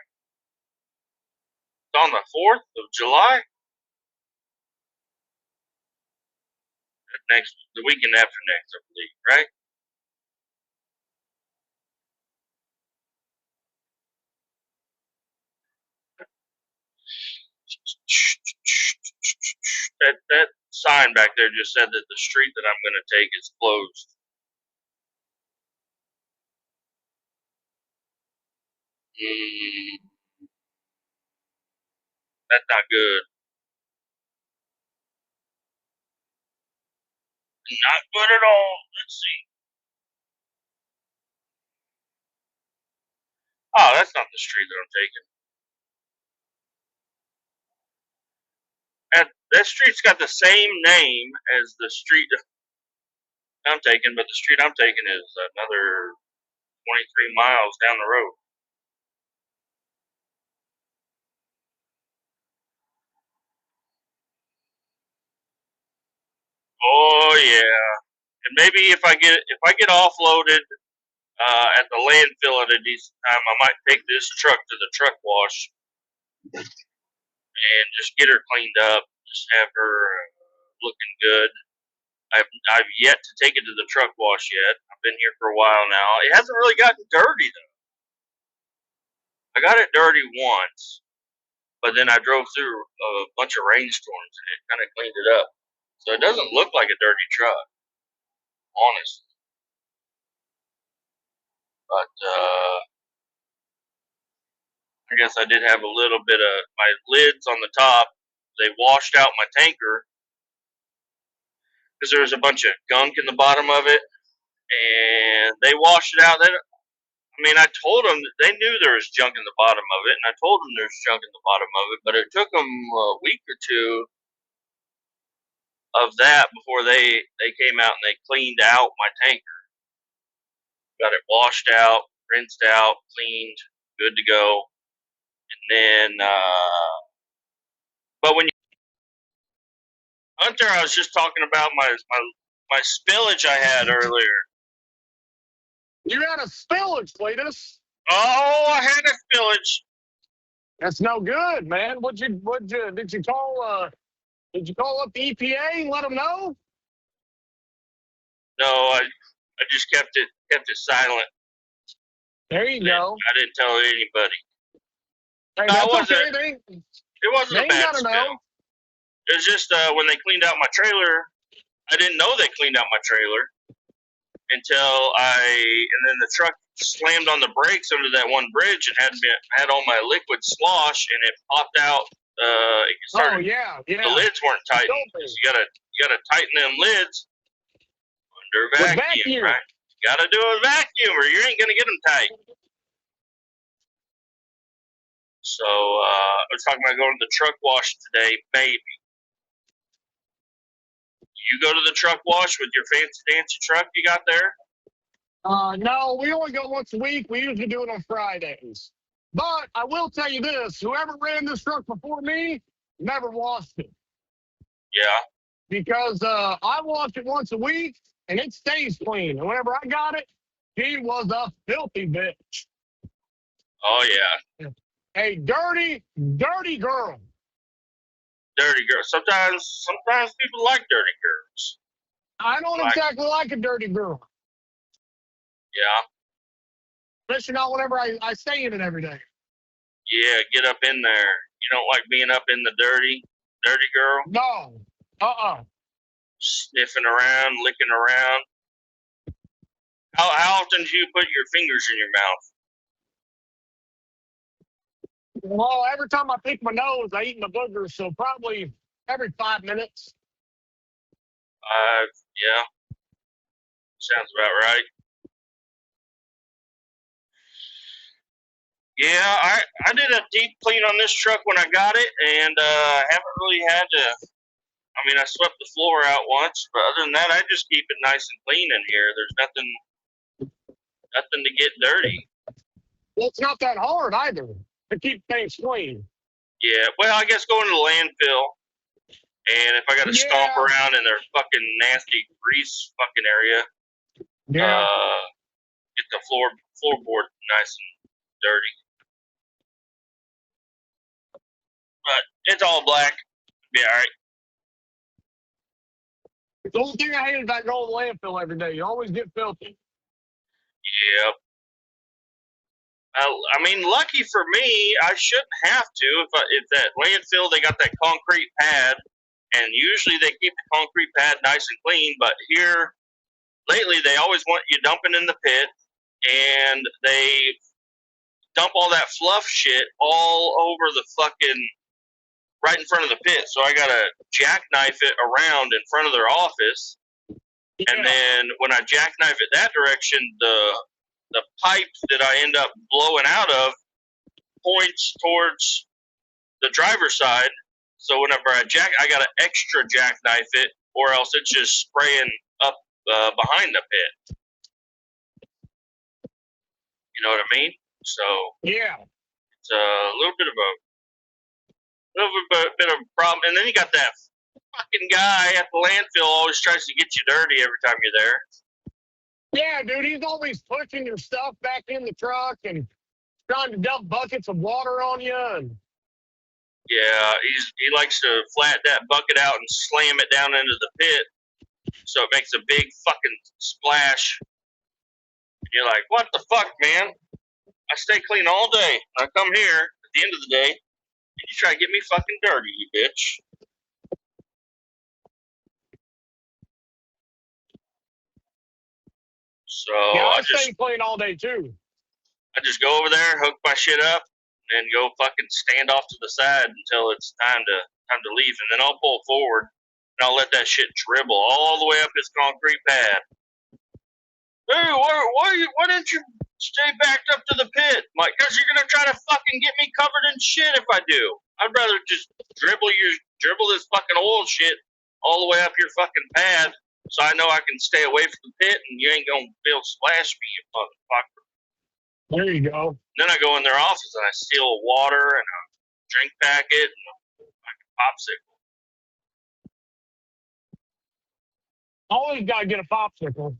[SPEAKER 1] It's on the 4th of July? The weekend after next, I believe, right? That sign back there just said that the street that I'm going to take is closed. That's not good. Not good at all. Let's see. Oh, that's not the street that I'm taking. That street's got the same name as the street I'm taking, but the street I'm taking is another 23 miles down the road. Oh yeah, and maybe if I get offloaded at the landfill at a decent time, I might take this truck to the truck wash and just get her cleaned up, just have her looking good. I've yet to take it to the truck wash yet. I've been here for a while now. It hasn't really gotten dirty though. I got it dirty once, but then I drove through a bunch of rainstorms and it kind of cleaned it up. So it doesn't look like a dirty truck, honestly. But I guess I did have a little bit of my lids on the top. They washed out my tanker because there was a bunch of gunk in the bottom of it, and they washed it out. I told them that they knew there was junk in the bottom of it, and I told them there's junk in the bottom of it, but it took them a week or two of that before they came out and they cleaned out my tanker. Got it washed out, rinsed out, cleaned, good to go. And then, but when you, Hunter, I was just talking about my spillage I had earlier.
[SPEAKER 2] You had a spillage, Kletus.
[SPEAKER 1] Oh, I had a spillage.
[SPEAKER 2] That's no good, man. Did you call up the EPA and let them know?
[SPEAKER 1] No, I just kept it silent.
[SPEAKER 2] There you go.
[SPEAKER 1] I didn't tell anybody.
[SPEAKER 2] Hey,
[SPEAKER 1] No,
[SPEAKER 2] that's okay.
[SPEAKER 1] It wasn't a bad spill.
[SPEAKER 2] Know.
[SPEAKER 1] It was just when they cleaned out my trailer, I didn't know they cleaned out my trailer until and then the truck slammed on the brakes under that one bridge and had all my liquid slosh, and it popped out. The lids weren't tightened. You gotta tighten them lids under vacuum, right? You gotta do a vacuum or you ain't gonna get them tight. So I was talking about going to the truck wash today, maybe. You go to the truck wash with your fancy truck you got there?
[SPEAKER 2] No, we only go once a week. We usually do it on Fridays. But I will tell you this, whoever ran this truck before me never washed it.
[SPEAKER 1] Yeah.
[SPEAKER 2] Because I wash it once a week, and it stays clean. And whenever I got it, she was a filthy bitch.
[SPEAKER 1] Oh, yeah.
[SPEAKER 2] A dirty girl.
[SPEAKER 1] Dirty girl. Sometimes people like dirty girls.
[SPEAKER 2] I don't exactly like a dirty girl.
[SPEAKER 1] Yeah.
[SPEAKER 2] Especially not whenever I stay in it every day.
[SPEAKER 1] Yeah, get up in there. You don't like being up in the dirty girl?
[SPEAKER 2] No.
[SPEAKER 1] Sniffing around, licking around. How often do you put your fingers in your mouth?
[SPEAKER 2] Well, every time I pick my nose, I eat my boogers, so probably every 5 minutes.
[SPEAKER 1] Yeah. Sounds about right. Yeah, I did a deep clean on this truck when I got it, and haven't really had to. I swept the floor out once, but other than that, I just keep it nice and clean in here. There's nothing to get dirty.
[SPEAKER 2] Well, it's not that hard either to keep things clean.
[SPEAKER 1] Yeah, well, I guess going to the landfill, and if I got to stomp around in their fucking nasty grease fucking area, get the floorboard nice and dirty. But it's all black. Be all right.
[SPEAKER 2] The only thing I hate about going to the landfill every day, you always get filthy.
[SPEAKER 1] Yep. Lucky for me, I shouldn't have to. If that landfill, they got that concrete pad, and usually they keep the concrete pad nice and clean. But here, lately, they always want you dumping in the pit, and they dump all that fluff shit all over the fucking right in front of the pit. So I gotta jackknife it around in front of their office, and then when I jackknife it that direction, the pipe that I end up blowing out of points towards the driver's side. So whenever I gotta extra jackknife it, or else it's just spraying up behind the pit. You know what I mean? So it's a little bit of a problem. And then you got that fucking guy at the landfill always tries to get you dirty every time you're there.
[SPEAKER 2] Yeah, dude, he's always pushing your stuff back in the truck and trying to dump buckets of water on you. And
[SPEAKER 1] yeah, he likes to flat that bucket out and slam it down into the pit, so it makes a big fucking splash. And you're like, what the fuck, man? I stay clean all day. I come here at the end of the day, and you try to get me fucking dirty, you bitch. So
[SPEAKER 2] Yeah,
[SPEAKER 1] I
[SPEAKER 2] I
[SPEAKER 1] just
[SPEAKER 2] stay clean all day too.
[SPEAKER 1] I just go over there, hook my shit up, and go fucking stand off to the side until it's time to leave, and then I'll pull forward and I'll let that shit dribble all the way up this concrete pad. Hey, why didn't you stay backed up to the pit? I'm like, because you're gonna try to fucking get me covered in shit if I do. I'd rather just dribble this fucking oil shit all the way up your fucking pad, so I know I can stay away from the pit, and you ain't gonna be able to splash me, you motherfucker.
[SPEAKER 2] There you go.
[SPEAKER 1] Then I go in their office and I steal water and a drink packet and a fucking popsicle.
[SPEAKER 2] Always gotta get a popsicle.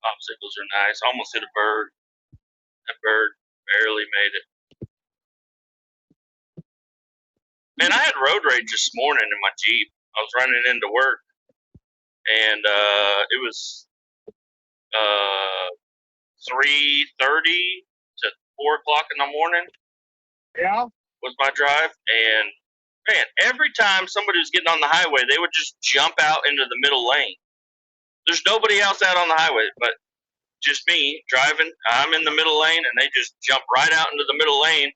[SPEAKER 1] Popsicles are nice. Almost hit a bird. That bird barely made it. Man, I had road rage this morning in my Jeep. I was running into work, and it was 3:30 to 4 o'clock in the morning
[SPEAKER 2] Yeah.
[SPEAKER 1] was my drive, and man, every time somebody was getting on the highway, they would just jump out into the middle lane. There's nobody else out on the highway, but just me driving. I'm in the middle lane, and they just jump right out into the middle lane,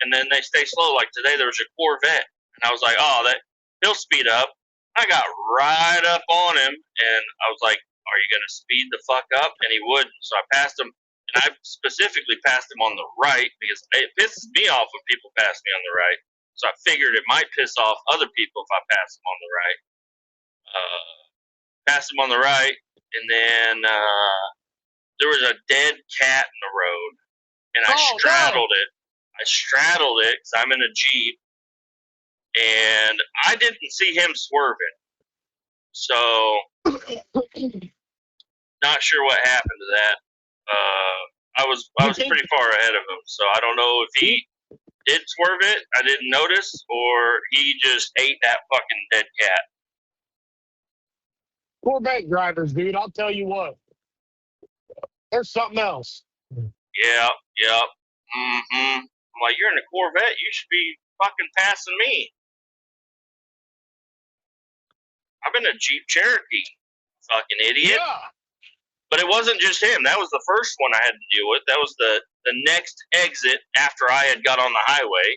[SPEAKER 1] and then they stay slow. Like today, there was a Corvette, and I was like, "Oh, he'll speed up." I got right up on him, and I was like, "Are you gonna speed the fuck up?" And he wouldn't. So I passed him, and I specifically passed him on the right because it pisses me off when people pass me on the right. So I figured it might piss off other people if I pass them on the right. Passed him on the right, and then there was a dead cat in the road, and I straddled it. I straddled it because I'm in a Jeep, and I didn't see him swerving. So, not sure what happened to that. I was pretty far ahead of him, so I don't know if he did swerve it, I didn't notice, or he just ate that fucking dead cat.
[SPEAKER 2] Corvette drivers, dude, I'll tell you what. There's something else.
[SPEAKER 1] Yeah. I'm like, you're in a Corvette, you should be fucking passing me. I'm in a Jeep Cherokee, fucking idiot.
[SPEAKER 2] Yeah.
[SPEAKER 1] But it wasn't just him. That was the first one I had to deal with. That was the next exit after I had got on the highway.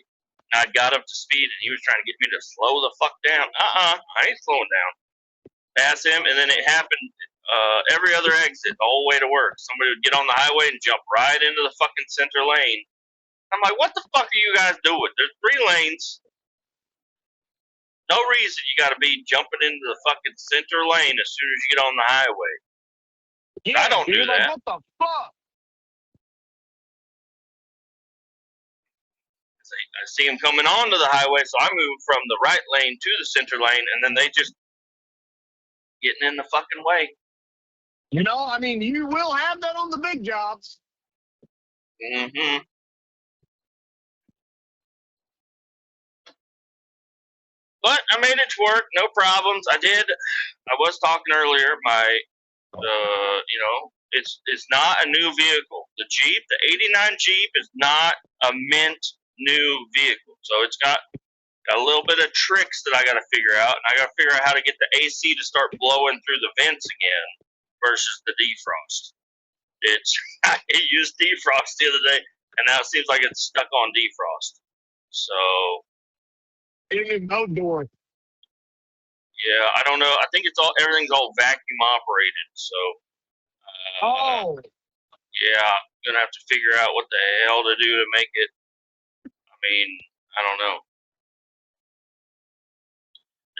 [SPEAKER 1] And I'd got up to speed, and he was trying to get me to slow the fuck down. I ain't slowing down. Pass him, and then it happened every other exit the whole way to work. Somebody would get on the highway and jump right into the fucking center lane. I'm like, what the fuck are you guys doing? There's 3 lanes. No reason you got to be jumping into the fucking center lane as soon as you get on the highway.
[SPEAKER 2] Yeah,
[SPEAKER 1] I don't
[SPEAKER 2] dude,
[SPEAKER 1] do that.
[SPEAKER 2] Like, what the fuck?
[SPEAKER 1] I see them coming onto the highway, so I move from the right lane to the center lane, and then they just getting in the fucking way.
[SPEAKER 2] You know, I mean, you will have that on the big jobs.
[SPEAKER 1] Mm-hmm. But I made it to work, no problems. I was talking earlier, it's not a new vehicle. The Jeep, the 89 Jeep is not a mint new vehicle. So it's got a little bit of tricks that I got to figure out. And I got to figure out how to get the AC to start blowing through the vents again versus the defrost. I used defrost the other day, and now it seems like it's stuck on defrost. So
[SPEAKER 2] No door.
[SPEAKER 1] yeah, I don't know. I think everything's all vacuum operated. So yeah, I'm gonna have to figure out what the hell to do to make it. I mean, I don't know.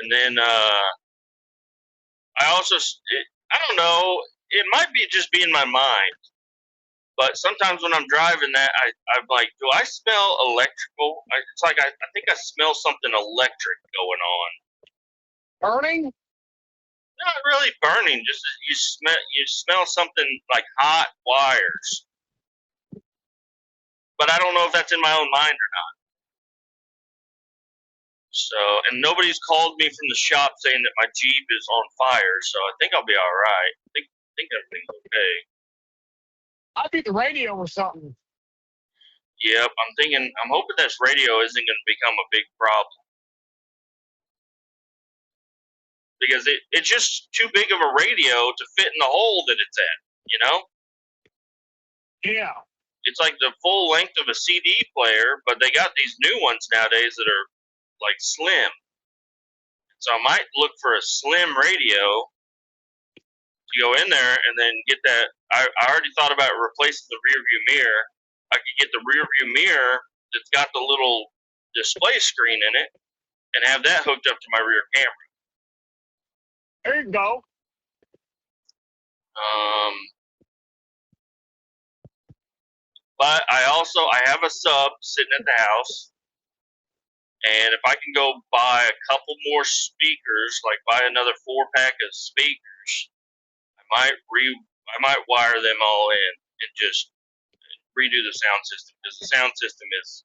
[SPEAKER 1] And then I don't know. It might be just be in my mind, but sometimes when I'm driving that, I'm like, do I smell electrical? It's like I think I smell something electric going on.
[SPEAKER 2] Burning?
[SPEAKER 1] Not really burning. Just you smell something like hot wires. But I don't know if that's in my own mind or not. So, and nobody's called me from the shop saying that my Jeep is on fire, so I think I'll be all right. I think everything's okay.
[SPEAKER 2] I'd be the radio or something.
[SPEAKER 1] Yep, I'm hoping this radio isn't going to become a big problem. because it's just too big of a radio to fit in the hole that it's at. You know,
[SPEAKER 2] Yeah.
[SPEAKER 1] it's like the full length of a CD player, but they got these new ones nowadays that are like slim. So I might look for a slim radio to go in there and then get that. I already thought about replacing the rear view mirror. I could get the rear view mirror that's got the little display screen in it and have that hooked up to my rear camera.
[SPEAKER 2] There you go.
[SPEAKER 1] But I have a sub sitting at the house, and if I can go buy a couple more speakers, like buy another 4-pack of speakers, I might wire them all in and just redo the sound system, because the sound system is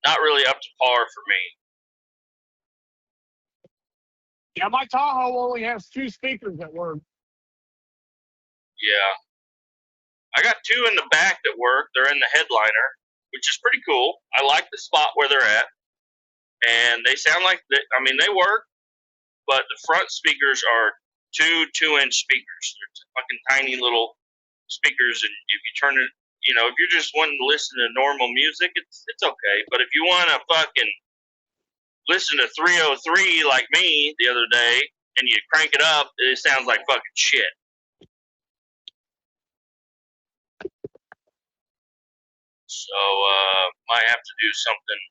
[SPEAKER 1] not really up to par for me.
[SPEAKER 2] Yeah, my Tahoe only has 2 speakers that work.
[SPEAKER 1] Yeah. I got 2 in the back that work. They're in the headliner, which is pretty cool. I like the spot where they're at. And they sound like, they work, but the front speakers are 2 2-inch speakers. They're fucking tiny little speakers, and if you turn it, if you're just wanting to listen to normal music, it's okay. But if you want to fucking listen to 303 like me the other day, and you crank it up, it sounds like fucking shit. So might have to do something.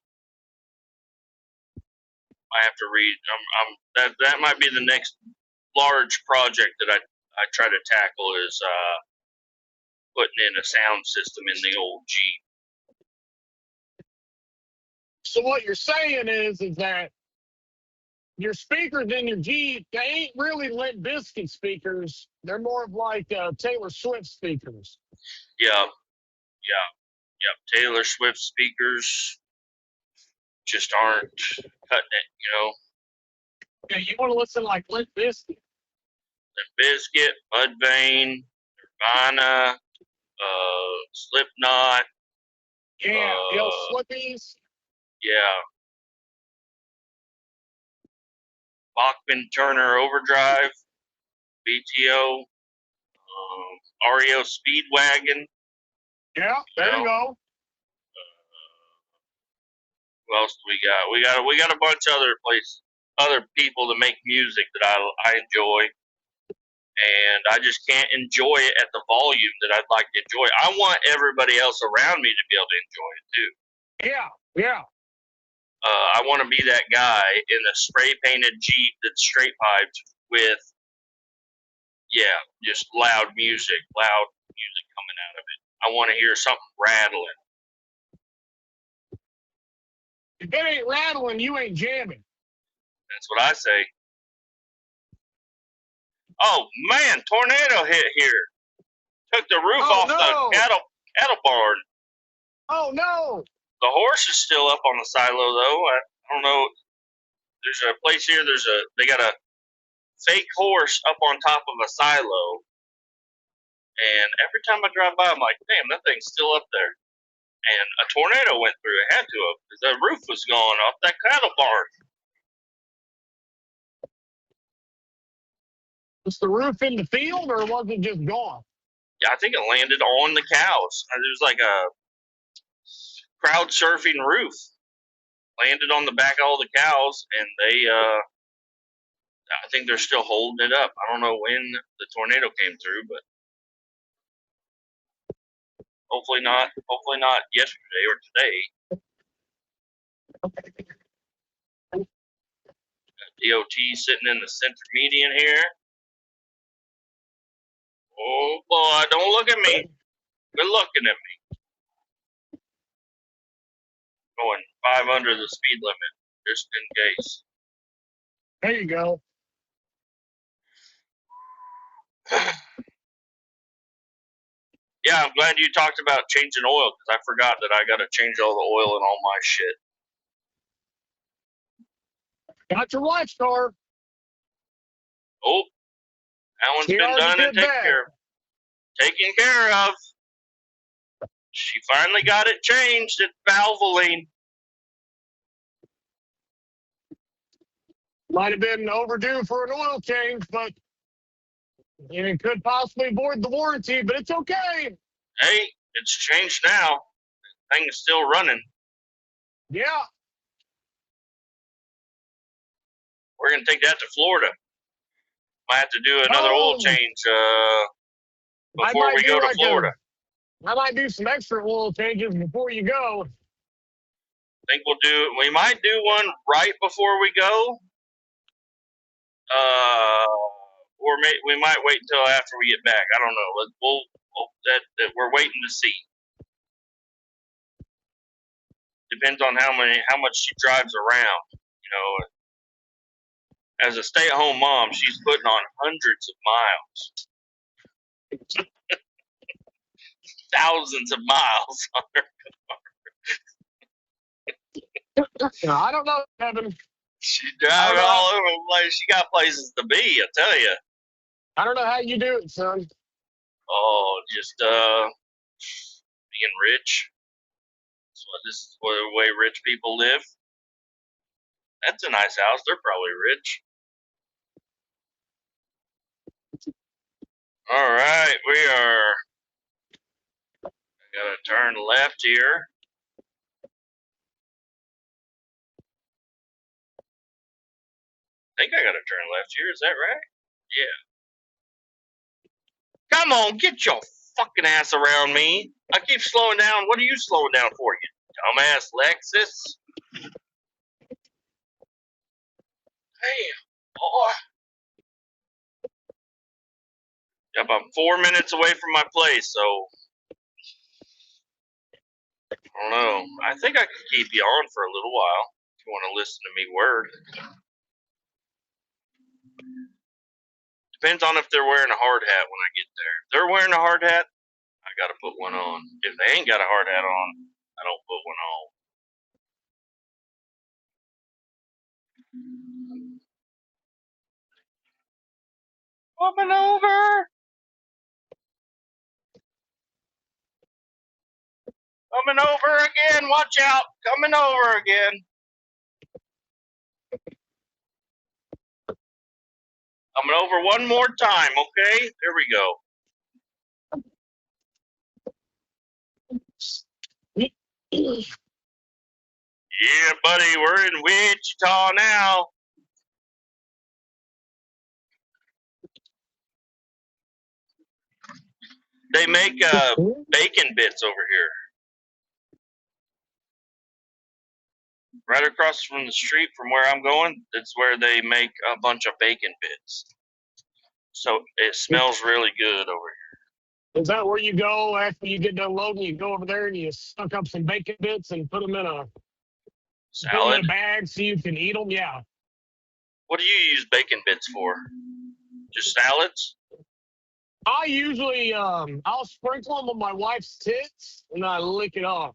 [SPEAKER 1] I have to read. That might be the next large project that I try to tackle is putting in a sound system in the old Jeep.
[SPEAKER 2] So what you're saying is that your speakers in your Jeep, they ain't really Limp Bizkit speakers. They're more of like Taylor Swift speakers.
[SPEAKER 1] Yeah. Taylor Swift speakers just aren't cutting it,
[SPEAKER 2] Yeah, you want to listen like Limp Bizkit.
[SPEAKER 1] Limp Bizkit, Mudvayne, Nirvana, Slipknot.
[SPEAKER 2] Yeah, Slippies.
[SPEAKER 1] Yeah. Bachman Turner Overdrive, BTO, REO Speedwagon.
[SPEAKER 2] Yeah, there you go.
[SPEAKER 1] What else do we got? We got a bunch of other people that make music that I enjoy, and I just can't enjoy it at the volume that I'd like to enjoy. I want everybody else around me to be able to enjoy it too.
[SPEAKER 2] Yeah.
[SPEAKER 1] I want to be that guy in a spray painted Jeep that's straight piped with, just loud music coming out of it. I want to hear something rattling.
[SPEAKER 2] If it ain't rattling, you ain't jamming.
[SPEAKER 1] That's what I say. Oh man, tornado hit here. Took the roof off the cattle barn.
[SPEAKER 2] Oh no!
[SPEAKER 1] The horse is still up on the silo though. I don't know. There's a place here. They got a fake horse up on top of a silo. And every time I drive by, I'm like, damn, that thing's still up there. And a tornado went through. It had to have, because the roof was gone off that cattle barn.
[SPEAKER 2] Was the roof in the field, or was it just gone?
[SPEAKER 1] Yeah, I think it landed on the cows. There was like a crowd surfing roof. Landed on the back of all the cows, and I think they're still holding it up. I don't know when the tornado came through, but hopefully not yesterday or today. DOT sitting in the center median here. Oh boy, don't look at me. Good looking at me. Going 5 under the speed limit, just in case.
[SPEAKER 2] There you go.
[SPEAKER 1] Yeah, I'm glad you talked about changing oil, because I forgot that I got to change all the oil in all my shit.
[SPEAKER 2] Got your wife's car.
[SPEAKER 1] Oh, that one's been done and taken care of. She finally got it changed at Valvoline.
[SPEAKER 2] Might have been overdue for an oil change, but it could possibly void the warranty, but it's okay.
[SPEAKER 1] Hey, it's changed now. Thing's still running.
[SPEAKER 2] Yeah.
[SPEAKER 1] We're gonna take that to Florida. Might have to do another oil
[SPEAKER 2] Oh,
[SPEAKER 1] change
[SPEAKER 2] I
[SPEAKER 1] before
[SPEAKER 2] might
[SPEAKER 1] we
[SPEAKER 2] do
[SPEAKER 1] go to
[SPEAKER 2] like
[SPEAKER 1] Florida.
[SPEAKER 2] I might do some extra oil changes before you go.
[SPEAKER 1] I think we might do one right before we go. Or we might wait until after we get back. I don't know. That we're waiting to see. Depends on how much she drives around. You know, as a stay-at-home mom, she's putting on hundreds of miles, thousands of miles on her.
[SPEAKER 2] I don't know, Kevin.
[SPEAKER 1] She's driving all over the place. She got places to be, I tell you.
[SPEAKER 2] I don't know how you do it, son.
[SPEAKER 1] Oh, just being rich. This is the way rich people live. That's a nice house. They're probably rich. All right, we are. I gotta turn left here. I think I gotta turn left here. Is that right? Yeah. Come on, get your fucking ass around me. I keep slowing down. What are you slowing down for, you dumbass Lexus? Damn, boy. Yep, I'm 4 minutes away from my place, so I don't know. I think I could keep you on for a little while if you want to listen to me word. Depends on if they're wearing a hard hat when I get there. If they're wearing a hard hat, I gotta put one on. If they ain't got a hard hat on, I don't put one on. Coming over! Coming over again! Watch out! Coming over again! Coming over one more time, okay? There we go. Yeah, buddy, we're in Wichita now. They make bacon bits over here. Right across from the street from where I'm going, it's where they make a bunch of bacon bits. So it smells really good over here.
[SPEAKER 2] Is that where you go after you get done loading? You go over there and you suck up some bacon bits and put them in a
[SPEAKER 1] Salad?
[SPEAKER 2] bag so you can eat them? Yeah.
[SPEAKER 1] What do you use bacon bits for? Just salads?
[SPEAKER 2] I usually, I'll sprinkle them on my wife's tits and I lick it off.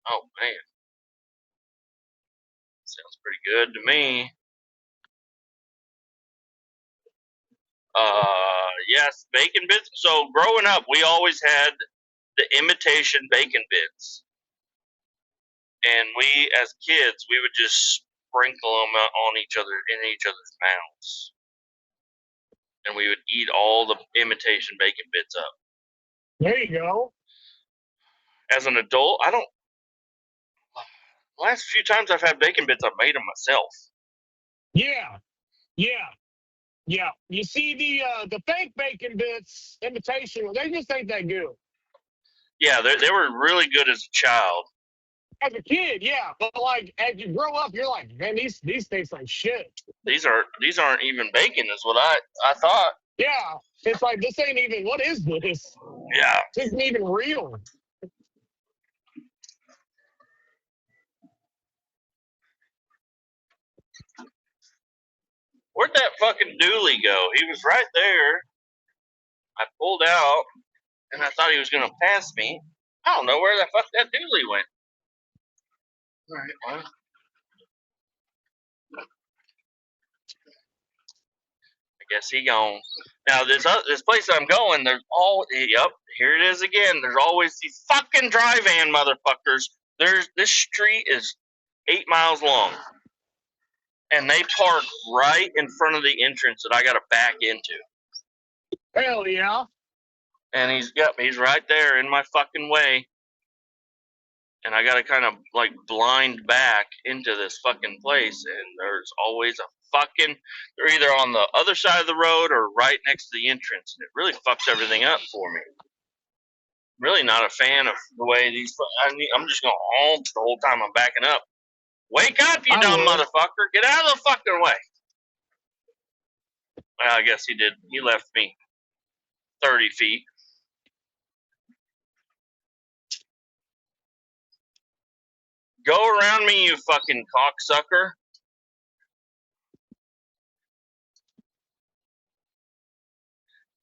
[SPEAKER 1] Oh, man. Sounds pretty good to me. Yes, bacon bits. So growing up, we always had the imitation bacon bits. And we, as kids, we would just sprinkle them on each other, in each other's mouths. And we would eat all the imitation bacon bits up.
[SPEAKER 2] There you go.
[SPEAKER 1] As an adult, the last few times I've had bacon bits, I've made them myself.
[SPEAKER 2] Yeah. You see the fake bacon bits, imitation, they just ain't that good.
[SPEAKER 1] Yeah, they were really good as a child.
[SPEAKER 2] As a kid, yeah, but like as you grow up, you're like, man, these taste like shit.
[SPEAKER 1] These aren't even bacon, is what I thought.
[SPEAKER 2] Yeah, it's like this ain't even. What is this?
[SPEAKER 1] Yeah,
[SPEAKER 2] This isn't even real.
[SPEAKER 1] where'd that fucking dually go? He was right there. I pulled out, and I thought he was gonna pass me. I don't know where the fuck that dually went. All right, well. I guess he gone. Now this place I'm going, there's here it is again. There's always these fucking dry van motherfuckers. This street is 8 miles long, and they park right in front of the entrance that I got to back into.
[SPEAKER 2] Hell yeah.
[SPEAKER 1] And he's right there in my fucking way. And I got to kind of like blind back into this fucking place. And there's always they're either on the other side of the road or right next to the entrance. And it really fucks everything up for me. I'm really not a fan of the way I'm just going to honk the whole time I'm backing up. Wake up, you dumb motherfucker. Get out of the fucking way. Well, I guess he did. He left me 30 feet. Go around me, you fucking cocksucker.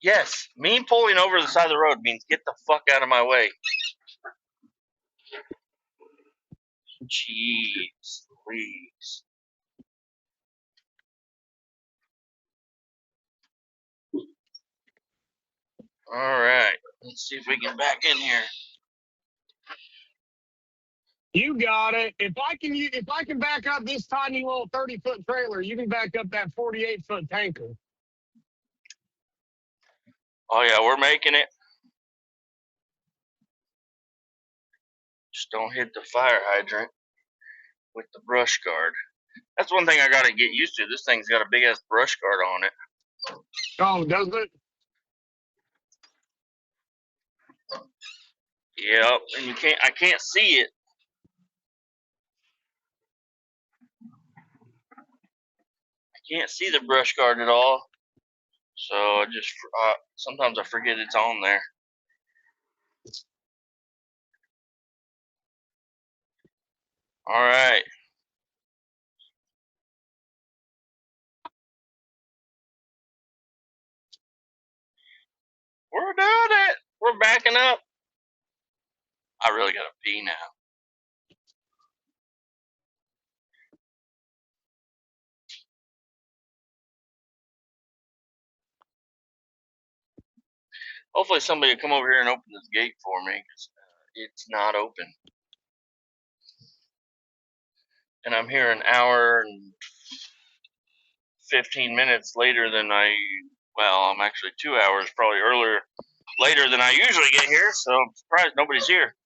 [SPEAKER 1] Yes, me pulling over the side of the road means get the fuck out of my way. Jeez, please. All right, let's see if we can back in here.
[SPEAKER 2] You got it. If I can back up this tiny little 30-foot trailer, you can back up that 48-foot tanker.
[SPEAKER 1] Oh yeah, we're making it. Just don't hit the fire hydrant with the brush guard. That's one thing I gotta get used to. This thing's got a big ass brush guard on it.
[SPEAKER 2] Oh, does it?
[SPEAKER 1] Yep, and I can't see it. I can't see the brush guard at all. So I just sometimes I forget it's on there. All right. We're doing it. We're backing up. I really gotta pee now. Hopefully somebody will come over here and open this gate for me, because it's not open. And I'm here an hour and 15 minutes later than I'm actually 2 hours probably later than I usually get here, so I'm surprised nobody's here.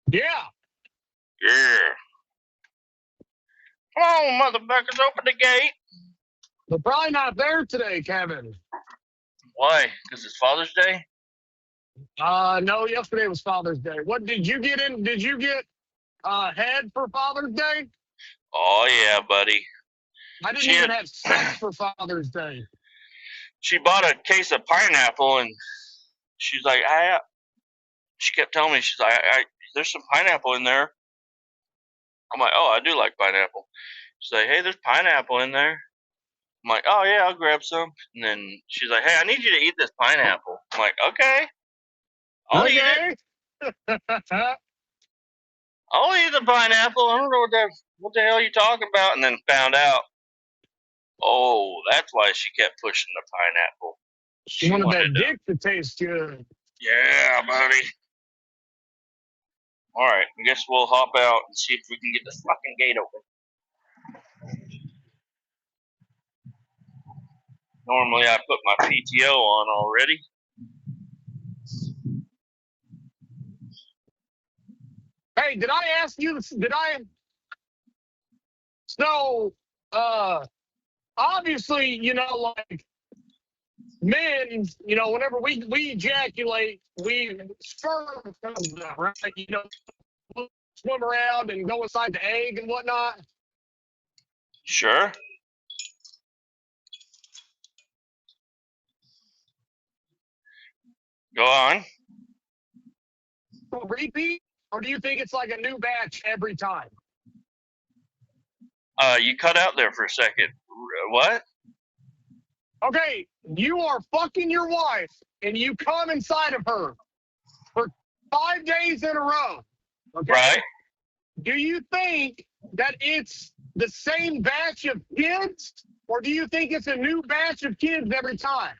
[SPEAKER 2] Yeah.
[SPEAKER 1] Yeah. Come on, motherfuckers, open the gate.
[SPEAKER 2] They're probably not there today, Kevin.
[SPEAKER 1] Why? Because it's Father's Day?
[SPEAKER 2] No, yesterday was Father's Day. What did you get in? Did you get head for Father's Day?
[SPEAKER 1] Oh, yeah, buddy.
[SPEAKER 2] I didn't even have sex for Father's Day.
[SPEAKER 1] She bought a case of pineapple, and she's like, she kept telling me, she's like, there's some pineapple in there. I'm like, oh, I do like pineapple. She's like, hey, there's pineapple in there. I'm like, oh, yeah, I'll grab some. And then she's like, hey, I need you to eat this pineapple. I'm like, okay. I'll eat it. I'll eat the pineapple. I don't know what the hell you're talking about. And then found out, oh, that's why she kept pushing the pineapple.
[SPEAKER 2] She wanted that dick to taste good.
[SPEAKER 1] Yeah, buddy. All right, I guess we'll hop out and see if we can get this fucking gate open. Normally I put my PTO on already.
[SPEAKER 2] Hey, did I ask you, so, obviously, like, men, whenever we ejaculate, sperm comes out, right? We'll swim around and go inside the egg and whatnot.
[SPEAKER 1] Sure. Go on.
[SPEAKER 2] Repeat, or do you think it's like a new batch every time?
[SPEAKER 1] You cut out there for a second. What?
[SPEAKER 2] Okay, you are fucking your wife, and you come inside of her for 5 days in a row. Okay?
[SPEAKER 1] Right.
[SPEAKER 2] Do you think that it's the same batch of kids, or do you think it's a new batch of kids every time?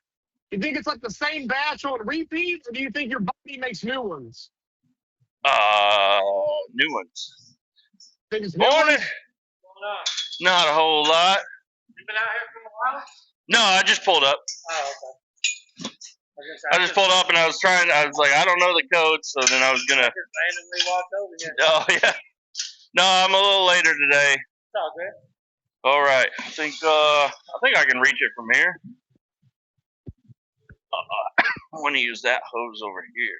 [SPEAKER 2] You think it's like the same batch on repeat, or do you think your body makes new ones?
[SPEAKER 1] New ones.
[SPEAKER 2] Think it's new
[SPEAKER 1] Morning.
[SPEAKER 2] ones?
[SPEAKER 1] Not a whole lot.
[SPEAKER 3] You been out here for a while?
[SPEAKER 1] No, I just pulled up.
[SPEAKER 3] Oh, okay.
[SPEAKER 1] I just pulled up and I was like, I don't know the code, so then I was gonna.
[SPEAKER 3] Just randomly walked over here.
[SPEAKER 1] Oh yeah. No, I'm a little later today.
[SPEAKER 3] It's all good.
[SPEAKER 1] All right. I think I can reach it from here. I want to use that hose over here.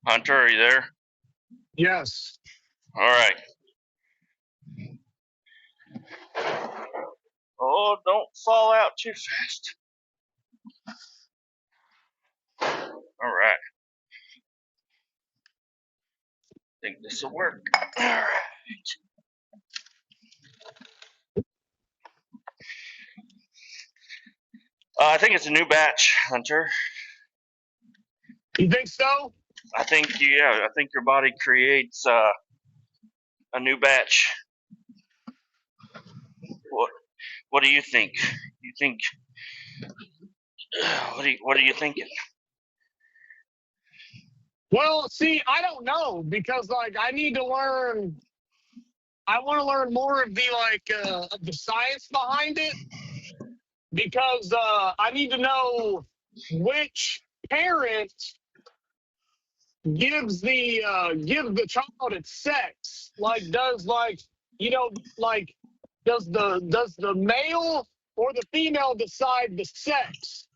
[SPEAKER 1] Hunter, are you there?
[SPEAKER 2] Yes.
[SPEAKER 1] All right. Oh, don't fall out too fast. All right. I think this will work. All right. I think it's a new batch, Hunter.
[SPEAKER 2] You think so?
[SPEAKER 1] I think your body creates a new batch. What do you think? You think what are you thinking?
[SPEAKER 2] Well, see, I don't know because like I need to learn. I want to learn more of the science behind it because I need to know which parent gives the child its sex. Like does does the male or the female decide the sex?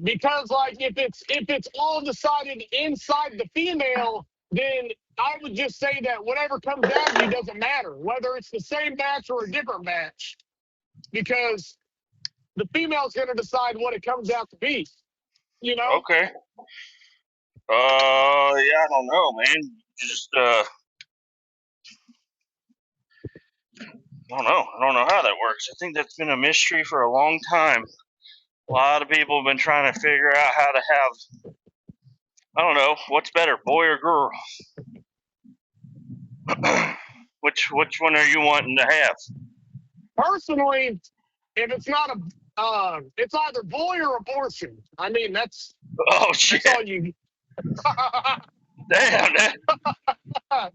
[SPEAKER 2] Because like if it's all decided inside the female, then I would just say that whatever comes out of you doesn't matter, whether it's the same match or a different match, because the female's going to decide what it comes out to be. You know?
[SPEAKER 1] Okay. Yeah, I don't know, man. Just I don't know. I don't know how that works. I think that's been a mystery for a long time. A lot of people have been trying to figure out how to have, I don't know, what's better, boy or girl? Which one are you wanting to have?
[SPEAKER 2] Personally, if it's not it's either boy or abortion. I mean, that's
[SPEAKER 1] shit.
[SPEAKER 2] That's all you.
[SPEAKER 1] Damn. All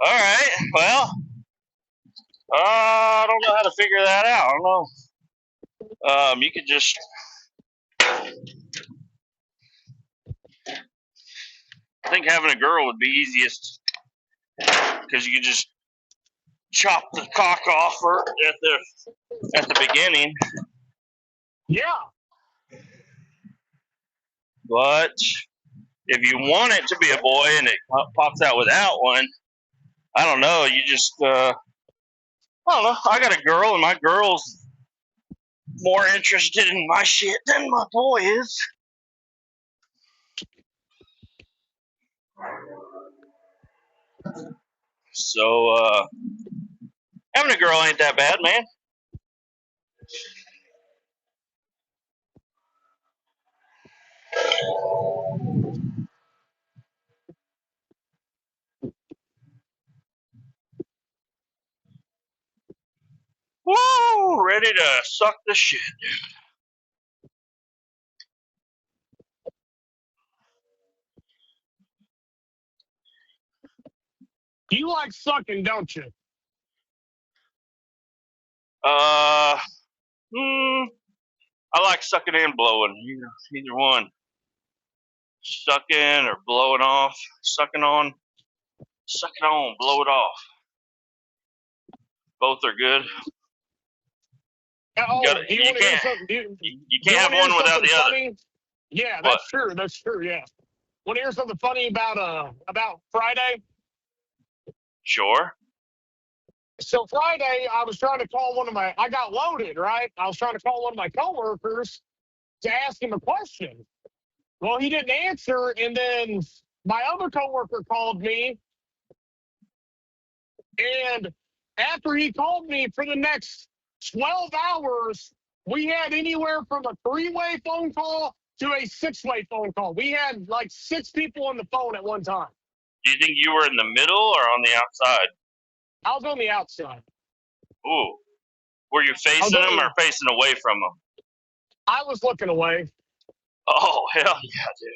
[SPEAKER 1] right. Well, I don't know how to figure that out. I don't know. You could just. I think having a girl would be easiest because you could just chop the cock off her at the beginning.
[SPEAKER 2] Yeah.
[SPEAKER 1] But if you want it to be a boy and it pops out without one, I don't know. You just I don't know. I got a girl, and my girl's more interested in my shit than my boy is. So, having a girl ain't that bad, man. Woo! Ready to suck the shit.
[SPEAKER 2] You like sucking, don't you?
[SPEAKER 1] I like sucking and blowing. Either one. Sucking or blowing off. Suck it on, blow it off. Both are good.
[SPEAKER 2] Oh,
[SPEAKER 1] you can't have one without the
[SPEAKER 2] funny?
[SPEAKER 1] other.
[SPEAKER 2] Yeah, that's true. That's true. Yeah. Want to hear something funny about Friday?
[SPEAKER 1] Sure.
[SPEAKER 2] So Friday, I was trying to call I got loaded, right? I was trying to call one of my coworkers to ask him a question. Well, he didn't answer, and then my other coworker called me, and after he called me for the next 12 hours, we had anywhere from a 3-way phone call to a 6-way phone call. We had like 6 people on the phone at one time.
[SPEAKER 1] Do you think you were in the middle or on the outside?
[SPEAKER 2] I was on the outside.
[SPEAKER 1] Ooh. Were you facing them or facing away from them?
[SPEAKER 2] I was looking away.
[SPEAKER 1] Oh, hell yeah, dude.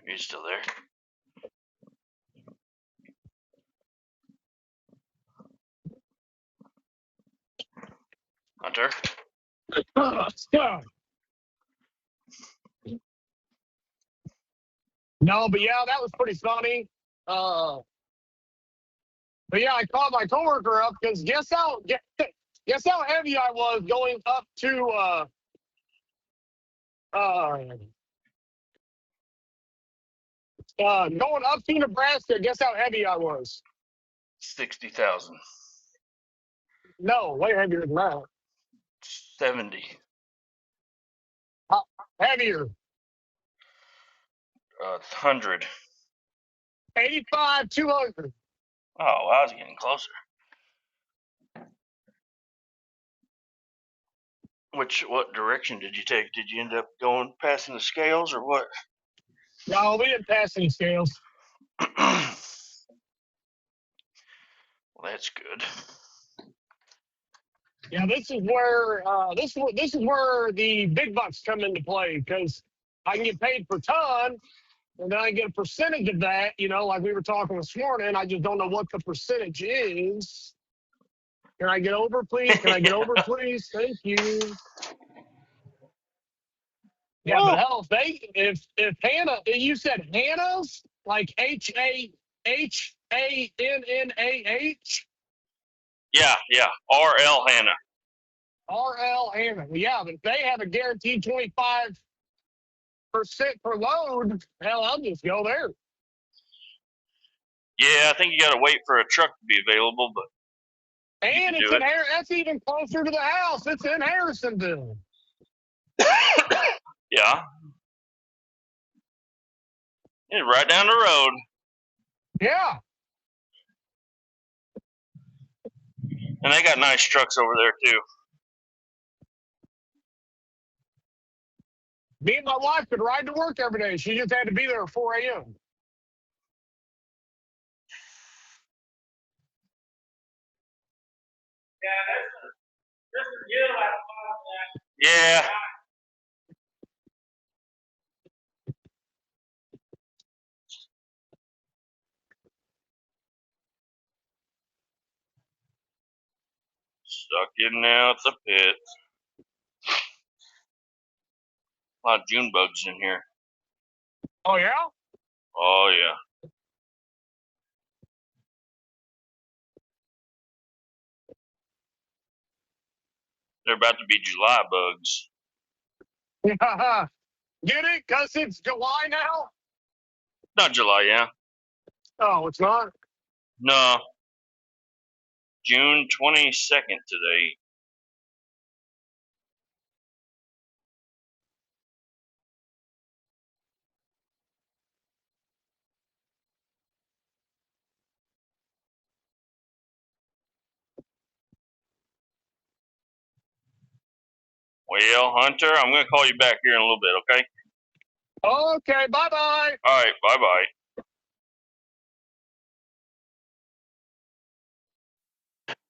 [SPEAKER 1] Are you still there? Hunter?
[SPEAKER 2] No, but yeah, that was pretty funny. But yeah, I called my coworker up because guess how heavy I was going up to going up to Nebraska. Guess how heavy I was?
[SPEAKER 1] 60,000.
[SPEAKER 2] No, way heavier than that.
[SPEAKER 1] 70.
[SPEAKER 2] Heavier.
[SPEAKER 1] 100.
[SPEAKER 2] 85, 200.
[SPEAKER 1] Oh, I was getting closer. What direction did you take? Did you end up going passing the scales or what?
[SPEAKER 2] No, we didn't pass any scales.
[SPEAKER 1] Well, that's good.
[SPEAKER 2] Yeah, this is where the big bucks come into play because I can get paid per ton, and then I get a percentage of that. You know, like we were talking this morning. I just don't know what the percentage is. Can I get over, please? Can I get over, please? Thank you. Yeah, but hell, if Hannah, you said Hannah's like HANNAH.
[SPEAKER 1] Yeah. RL Hannah.
[SPEAKER 2] RL Hannah. Yeah, but if they have a guaranteed 25% per load, hell, I'll just go there.
[SPEAKER 1] Yeah, I think you got to wait for a truck to be available, but
[SPEAKER 2] and it's in that's even closer to the house. It's in Harrisonville.
[SPEAKER 1] Yeah. It's right down the road.
[SPEAKER 2] Yeah.
[SPEAKER 1] And they got nice trucks over there, too.
[SPEAKER 2] Me and my wife could ride to work every day. She just had to be there at 4 a.m.
[SPEAKER 3] Yeah, this is you.
[SPEAKER 1] Yeah. Stuck in now. It's a pit. A lot of June bugs in here.
[SPEAKER 2] Oh, yeah?
[SPEAKER 1] Oh, yeah. They're about to be July bugs.
[SPEAKER 2] Get it? Because it's July now?
[SPEAKER 1] Not July, yeah.
[SPEAKER 2] Oh, it's not?
[SPEAKER 1] No. June 22nd today. Well, Hunter, I'm going to call you back here in a little bit, okay?
[SPEAKER 2] Okay, bye-bye.
[SPEAKER 1] All right, bye-bye.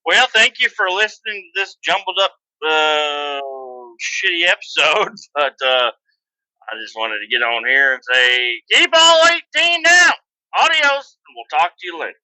[SPEAKER 1] Well, thank you for listening to this jumbled up shitty episode, but I just wanted to get on here and say, keep all 18 down. Adios, and we'll talk to you later.